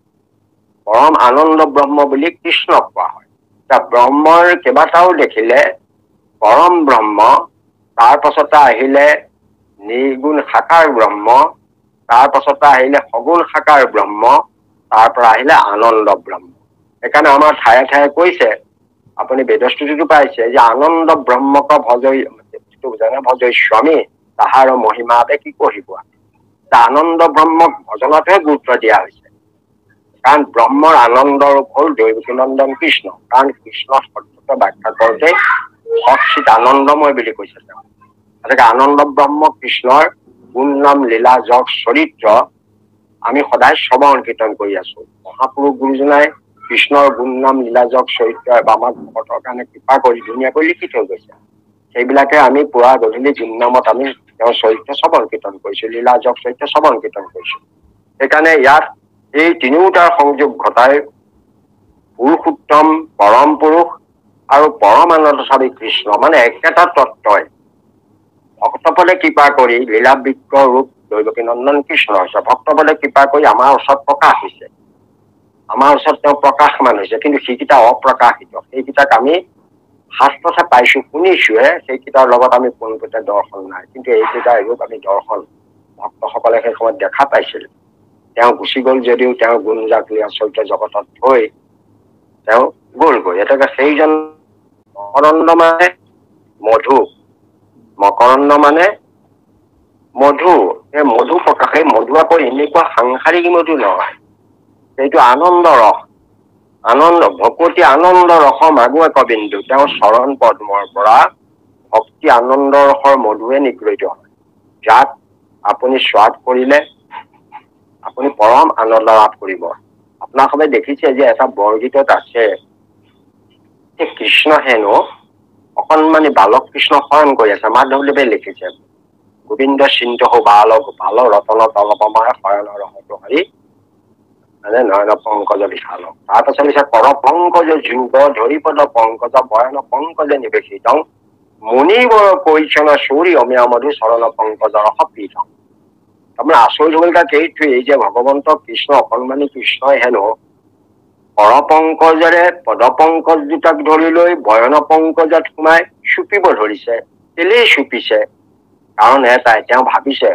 পৰম আনন্দ ব্ৰহ্ম বুলি কৃষ্ণক কোৱা হয়। ব্ৰহ্মৰ কেইবাটাও দেখিলে পৰম ব্ৰহ্ম, তাৰ পাছতে আহিলে নিৰ্গুণ সাকাৰ ব্ৰহ্ম, তাৰ পাছতে আহিলে সগুণ সাকাৰ ব্ৰহ্ম, তাৰ পৰা আহিলে আনন্দ ব্ৰহ্ম। সেইকাৰণে আমাৰ ঠায়ে ঠায়ে কৈছে, আপুনি বেদস্তুতিটো পাইছে যে আনন্দ ব্ৰহ্মক ভজৈ স্বামী তাহাৰ মহিমাতে কি কহিব। আনন্দ ব্ৰহ্মক ভজনতহে গুৰুত্ব দিয়া হৈছে। কাৰণ ব্ৰহ্মৰ আনন্দ ৰূপ হল দৈৱকীনন্দন কৃষ্ণ। কাৰণ কৃষ্ণৰ সত্যত ব্যাখ্যা কৰোঁতে সচিত আনন্দময় বুলি কৈছে তেওঁ। গতিকে আনন্দ ব্ৰহ্ম কৃষ্ণৰ গুণ নাম লীলা যশ চৰিত্ৰ আমি সদায় শ্ৰৱণ কীৰ্তন কৰি আছো। মহাপুৰুষ গুৰুজনাই কৃষ্ণৰ গুণ নাম লীলা যশ চৰিত্ৰ আমাক ভকতৰ কাৰণে কৃপা কৰি ধুনীয়াকৈ লিখি থৈ গৈছে। সেইবিলাকে আমি পুৱা গধূলি গুণ নামত আমি তেওঁৰ চৰিত্ৰ শ্ৰৱণ কীৰ্তন কৰিছো, লীলা যশ চৰিত্ৰ শ্ৰৱণ কীৰ্তন কৰিছো। সেইকাৰণে ইয়াত এই তিনিওটাৰ সংযোগ ঘটাই পুৰুষোত্তম পৰম পুৰুষ আৰু পৰমানন্দস্বামী কৃষ্ণ মানে একেটা তত্ত্বই ভক্তপদে কৃপা কৰি লীলাবৃক্ষ ৰূপ দৈৱকীনন্দন কৃষ্ণ হৈছে। ভক্তপদে কৃপা কৰি আমাৰ ওচৰত প্ৰকাশ হৈছে, আমাৰ ওচৰত তেওঁ প্ৰকাশমান হৈছে, কিন্তু সেইকেইটা অপ্ৰকাশিত। সেইকেইটাক আমি শাস্ত্ৰতে পাইছো, শুনিছোহে, সেইকেইটাৰ লগত আমি পোনপটীয়া দৰ্শন নাই। কিন্তু এইকেইটা ৰূপ আমি দৰ্শন ভক্তসকলে সেই সময়ত দেখা পাইছিল। তেওঁ গুচি গল যদিও তেওঁ গুণ জাক চৰিত্ৰ জগতত থৈ তেওঁ গলগৈ। এতেকে সেইজন মকৰন্দ মানে মধু, মকৰন্দ মানে মধু। সেই মধু প্ৰকাশ, সেই মধু আকৌ এনেকুৱা সাংসাৰিক মধু নহয়, সেইটো আনন্দ ৰস, আনন্দ ভকতি আনন্দ ৰস মাগুৱে কবিন্দু। তেওঁৰ চৰণ পদ্মৰ পৰা ভক্তি আনন্দ ৰসৰ মধুৱে নিগৃহীত হয়। যাক আপুনি স্বাদ কৰিলে আপুনি পৰম আনন্দ লাভ কৰিব। আপোনালোকে দেখিছে যে এটা বৰগীতত আছে যে কৃষ্ণ হেনো অকণমানি বালক কৃষ্ণ শয়ন কৰি আছে। মাধৱদেৱে লিখিছে, গোবিন্দ চিন্তহো বাল গোপাল ৰতন তলপমাৰ শয়ন ৰহতো হৰি মানে নয়ন পংকজ বিশাল। তাৰপাছত লিখে কৰ পংকজ যুগ ধৰিপদ পংকজ বয়ন পংকজ নিবেশিত মুনিবৰ কৈছন চৌৰি অমিয়া মধু চৰণ পংকজ ৰস পীঠম। তাৰমানে আচৰিত হলগা এইটোৱেই যে ভগৱন্ত কৃষ্ণ অকণমানি কৃষ্ণই হেনো কৰপংকজেৰে পদপংকজ দুটাক ধৰি লৈ বয়ন পংকজত সোমাই চুপিব ধৰিছে। কেলেই চুপিছে? কাৰণ এটাই, তেওঁ ভাবিছে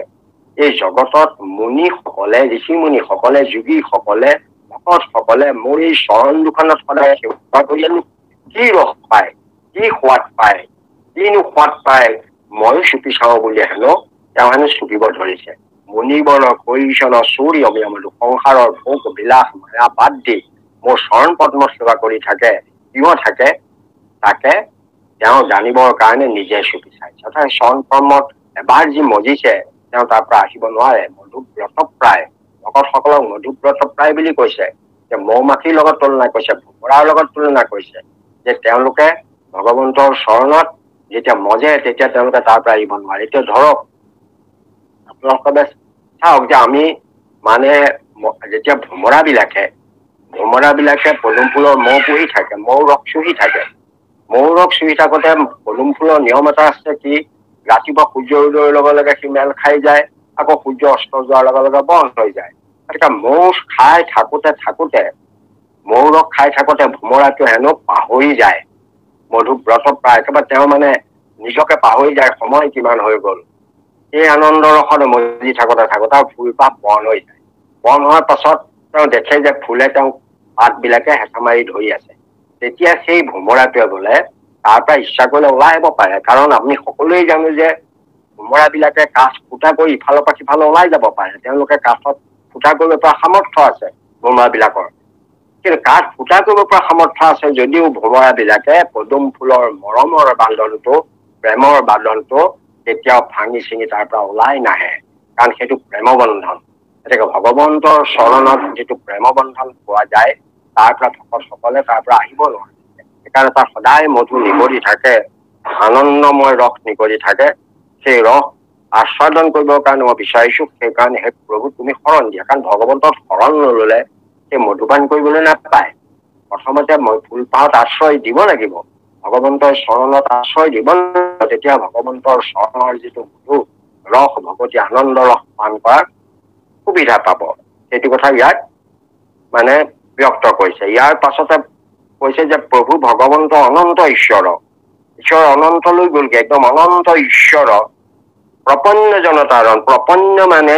এই জগতত মুনিসকলে, ঋষি মুনিসকলে, যোগীসকলে, ভকতসকলে মোৰ এই চৰণ দুখনত সদায় সেৱা কৰিলেনো কি ৰস পায়, কি সোৱাদ পায়, কিনো সোৱাদ পায়, ময়ো চুপি চাওঁ বুলি হেনো তেওঁ হেনো চুপিব ধৰিছে। মুনিবৰ কৈছন চৌৰি অবিয়ামলো, সংসাৰৰ ভোগ বিলাস মায়া বাদ দি মোৰ চৰণ পদ্ম সেৱা কৰি থাকে, কিয় থাকে তাকে তেওঁ জানিবৰ কাৰণে নিজে চুপি চাইছে। অৰ্থাৎ চৰণ পদ্মত এবাৰ যি মজিছে তেওঁ তাৰ পৰা আহিব নোৱাৰে। মধুব্ৰত প্ৰায়, ভকতসকলক মধুব্ৰত প্ৰায় বুলি কৈছে, যে মৌ মাখিৰ লগত তুলনা কৰিছে, ভোমৰাৰ লগত তুলনা কৰিছে, যে তেওঁলোকে ভগৱন্তৰ চৰণত যেতিয়া মজে তেতিয়া তেওঁলোকে তাৰ পৰা আহিব নোৱাৰে। এতিয়া ধৰক আপোনালোকে চাওক যে আমি মানে যেতিয়া ভোমৰা বিলাকে পদুম ফুলৰ মৌ পুহি থাকে, মৌ ৰস চুহি থাকে, মৌ ৰস চুহি থাকোতে পদুম ফুলৰ নিয়ম এটা আছে কি ৰাতিপুৱা সূৰ্য উদয়ৰ লগে লগে সি মেল খাই যায়, আকৌ সূৰ্য অস্ত যোৱাৰ লগে লগে বন্ধ হৈ যায়। গতিকে মৌ খাই থাকোতে মৌ ৰস খাই থাকোতে ভোমৰাটো হেনো পাহৰি যায় মধুব্ৰত প্ৰায়। একেবাৰে তেওঁ মানে নিজকে পাহৰি যায়, সময় কিমান হৈ গল। এই আনন্দ ৰসত মজি থাকোতে ফুলপাহ বন হৈ যায়। বন হোৱাৰ পাছত তেওঁ দেখে যে ফুলে তেওঁ পাত বিলাকে হেঁচা মাৰি ধৰি আছে। তেতিয়া সেই ভোমৰাটোৱে বোলে তাৰ পৰা ইচ্ছা কৰিলে ওলাই আহিব পাৰে। কাৰণ আমি সকলোৱে জানো যে ভোমৰা বিলাকে কাঠ ফুটা কৰি ইফালৰ পৰা সিফালে ওলাই যাব পাৰে। তেওঁলোকে কাঠত ফুটা কৰিব পৰা সামৰ্থ্য আছে ভোমৰা বিলাকৰ। কিন্তু কাঠ ফুটা কৰিব পৰা সামৰ্থ্য আছে যদিও ভোমৰা বিলাকে পদুম ফুলৰ মৰমৰ বান্ধনটো, প্ৰেমৰ বান্ধনটো কেতিয়াও ভাঙি চিঙি তাৰ পৰা ওলাই নাহে, কাৰণ সেইটো প্ৰেম বন্ধন। গতিকে ভগৱন্তৰ চৰণত যিটো প্ৰেম বন্ধন পোৱা যায় তাৰ পৰা ভকতসকলে তাৰ পৰা আহিব নোৱাৰে। সেইকাৰণে তাৰ সদায় মধু নিগৰি থাকে, আনন্দময় ৰস নিগৰি থাকে। সেই ৰস আস্বাদন কৰিবৰ কাৰণে মই বিচাৰিছো, সেইকাৰণে সেই প্ৰভু তুমি শৰণ দিয়া। কাৰণ ভগৱন্তক শৰণ নললে সেই মধুপান কৰিবলৈ নাপায়। প্ৰথমতে মই ফুলপাহত আশ্ৰয় দিব লাগিব, ভগৱন্তৰ চৰণত আশ্ৰয় দিব, তেতিয়া ভগৱন্তৰ চৰণৰ যিটো মধুৰ ৰস, ভগৱতী আনন্দ ৰস পান কৰাৰ সুবিধা পাব। সেইটো কথা ইয়াত মানে ব্যক্ত কৰিছে। ইয়াৰ পাছতে কৈছে যে প্ৰভু ভগৱন্ত অনন্ত ঈশ্বৰ অনন্তলৈ গ'লগে, একদম অনন্ত ঈশ্বৰ প্ৰপন্ন জনতাৰণ। প্ৰপন্ন মানে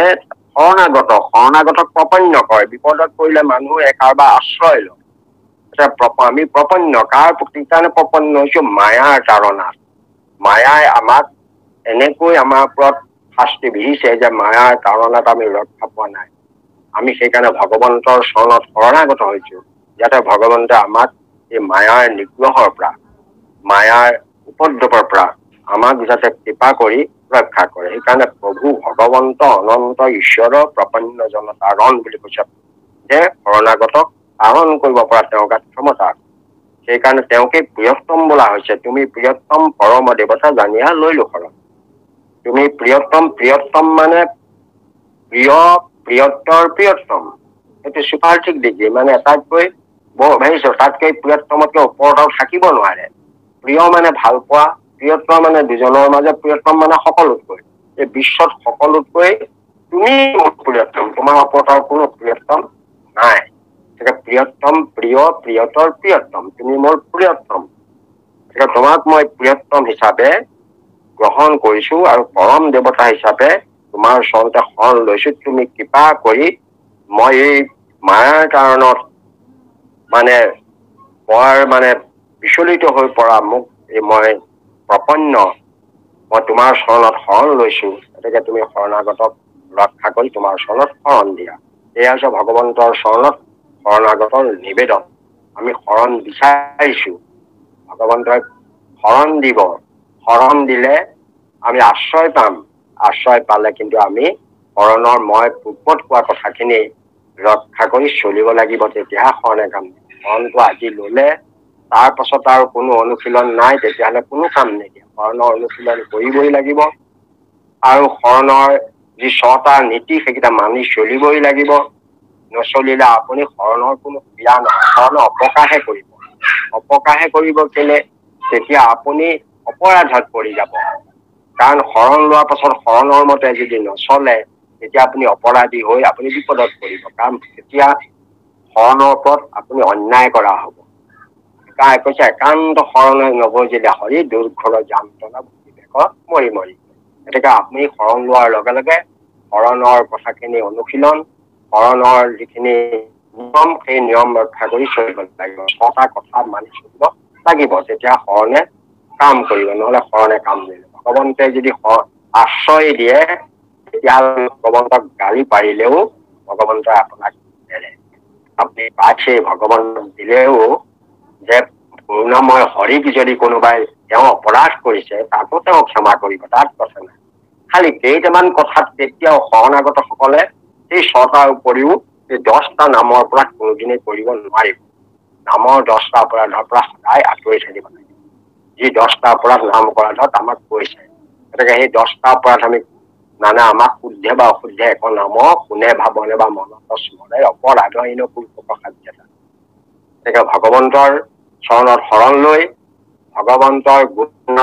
শৰণাগতক প্ৰপন্ন কৰে। বিপদত পৰিলে মানুহ কাৰোবাৰ আশ্ৰয় লয়। আমি প্ৰপন্ন কাৰ প্ৰতি কাৰণে প্ৰপন্ন হৈছো? মায়াৰ তাৰণাত। মায়াই আমাক এনেকৈ আমাৰ ওপৰত শাস্তি বিহিছে যে মায়াৰ তাৰণাত আমি ৰক্ষা পোৱা নাই। আমি সেইকাৰণে ভগৱন্তৰ চৰণত শৰণাগত হৈছো, যাতে ভগৱন্তে আমাক এই মায়াৰ নিগ্ৰহৰ পৰা, মায়াৰ উপদ্ৰৱৰ পৰা আমাক যাতে কৃপা কৰি ৰক্ষা কৰে। সেইকাৰণে প্ৰভু ভগৱন্ত অনন্ত ঈশ্বৰ প্ৰপন্ন জনতাৰণ বুলি কৈছে, যে শৰণাগতক আহৰণ কৰিব পৰা তেওঁৰ গাত ক্ষমতা। সেইকাৰণে তেওঁকে প্ৰিয়তম বোলা হৈছে। তুমি প্ৰিয়তম পৰম দেৱতা জানিয়া লৈলো শৰণ। তুমি প্ৰিয়তম মানে প্ৰিয়, প্ৰিয়তৰ প্ৰিয়তম। সেইটো সুপাৰ্থিক ডিগ্ৰী, মানে আটাইতকৈ ভাবিছো তাতকৈ প্ৰিয়তমতকৈ ওপৰত থাকিব নোৱাৰে। প্ৰিয় মানে ভাল পোৱা, প্ৰিয়তম মানে দুজনৰ মাজত, প্ৰিয়তম মানে সকলোতকৈ, এই বিশ্বত সকলোতকৈ তুমি প্ৰিয়তম, তোমাৰ ওপৰত আৰু কোনো প্ৰিয়তম নাই। প্ৰিয়তম, প্ৰিয়, প্ৰিয়তৰ প্ৰিয়তম, তুমি মোৰ প্ৰিয়তম। তোমাক মই প্ৰিয়তম হিচাপে গ্ৰহণ কৰিছো আৰু পৰম দেৱতা হিচাপে তোমাৰ ওচৰতে শৰণ লৈছো। তুমি কৃপা কৰি মই এই মায়াৰ কাৰণত মানে বৰ মানে বিচলিত হৈ পৰা মোক মই প্ৰপন্ন, মই তোমাৰ চৰণত শৰণ লৈছো। গতিকে তুমি শৰণাগতক ৰক্ষা কৰি তোমাৰ চৰণত শৰণ দিয়া। এয়া হৈছে ভগৱন্তৰ চৰণত শৰণাগতৰ নিবেদন। আমি শৰণ বিচাৰিছো, ভগৱন্তই শৰণ দিব। শৰণ দিলে আমি আশ্ৰয় পাম। আশ্ৰয় পালে কিন্তু আমি শৰণৰ মই পূৰ্বত কোৱা কথাখিনি ৰক্ষা কৰি চলিব লাগিব, তেতিয়াহে শৰণে কাম দিয়ে। শৰণটো আজি ললে তাৰ পাছত আৰু কোনো অনুশীলন নাই, তেতিয়াহ'লে কোনো কাম নিদিয়ে। শৰণৰ অনুশীলন কৰিবই লাগিব আৰু শৰণৰ যি 6টা নীতি সেইকেইটা মানি চলিবই লাগিব। নচলিলে আপুনি শৰণৰ কোনো ক্ৰিয়া নহয়, শৰণৰ অপকাৰহে কৰিব। অপকাৰহে কৰিব কেলে? তেতিয়া আপুনি অপৰাধত পৰি যাব। কাৰণ শৰণ লোৱাৰ পাছত শৰণৰ মতে যদি নচলে, তেতিয়া আপুনি অপৰাধী হৈ আপুনি বিপদত পৰিব। কাৰণ তেতিয়া শৰণৰ ওপৰত আপুনি অন্যায় কৰা হ'ব। কৈছে একান্ত শৰণে নবজিলে হৰি, দুৰ্ঘৰ যান্ত্ৰণা ভুগিবেক মৰি মৰি। গতিকে আপুনি শৰণ লোৱাৰ লগে লগে শৰণৰ কথাখিনি অনুশীলন, শৰণৰ যিখিনি নিয়ম, সেই নিয়ম ৰক্ষা কৰি চলিব লাগিব। 6টা কথা মানি চলিব লাগিব, তেতিয়া শৰণে কাম কৰিব, নহলে শৰণে কাম নিদিয়ে। ভগৱন্তে যদি আশ্ৰয় দিয়ে, তেতিয়াহ'লে ভগৱন্তক গালি পাৰিলেও ভগৱন্তই আপোনাক নেৰে। আপুনি পাইছে ভগৱন্তক দিলেও যে কৰুণাময় হৰিক যদি কোনোবাই তেওঁ অপৰাধ কৰিছে, তাকো তেওঁ ক্ষমা কৰিব, তাত কথা নাই। খালি কেইটামান কথাত তেতিয়াও শৰণাগত সকলে এই 6টাৰ উপৰিও এই 10টা নামৰ পৰা কোনোদিনেই কৰিব নোৱাৰিব। নামৰ 10টা অপৰাধৰ পৰা সদায় আঁতৰি থাকিব লাগিব। যি 10টা অপৰাধ নাম অপৰাধত আমাক কৈছে, গতিকে সেই 10টা অপৰাধ আমি নানা আমাক শুদ্ধে বা অশুদ্ধে এক নাম কোনে ভাৱনে বা মনত স্মৰে অপৰাধহীন সাধ্যতা। গতিকে ভগৱন্তৰ চৰণত শৰণ লৈ ভগৱন্তৰ গুণ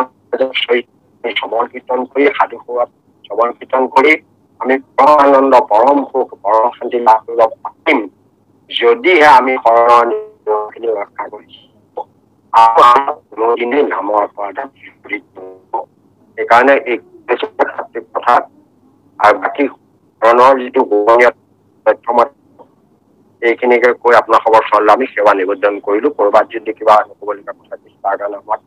শ্ৰৱণ কীৰ্তন কৰি, সাধু সুৰত শ্ৰৱণ কীৰ্তন কৰি আমি পৰম আনন্দ, পৰম সুখ, পৰম শান্তি লাভ কৰিব পাৰিম, যদিহে আমি শৰণৰ খিনি ৰক্ষা কৰিছো। কোনোদিনেই নামৰ অপৰাধত সেইকাৰণে এই কথা আৰু বাকী শৰণৰ যিটো গোপনীয় তথ্য এইখিনিকে কৈ আপোনাৰ খবৰ চৰলৈ আমি সেৱা নিবেদন কৰিলো। কৰবাত যদি কিবা নকবলগীয়া কথা কিছু তাৰ কাৰণে আমাক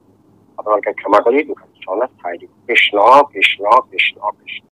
আপোনালোকে ক্ষমা কৰি দোকান চৰণত ঠাই দিব। কৃষ্ণ কৃষ্ণ কৃষ্ণ কৃষ্ণ।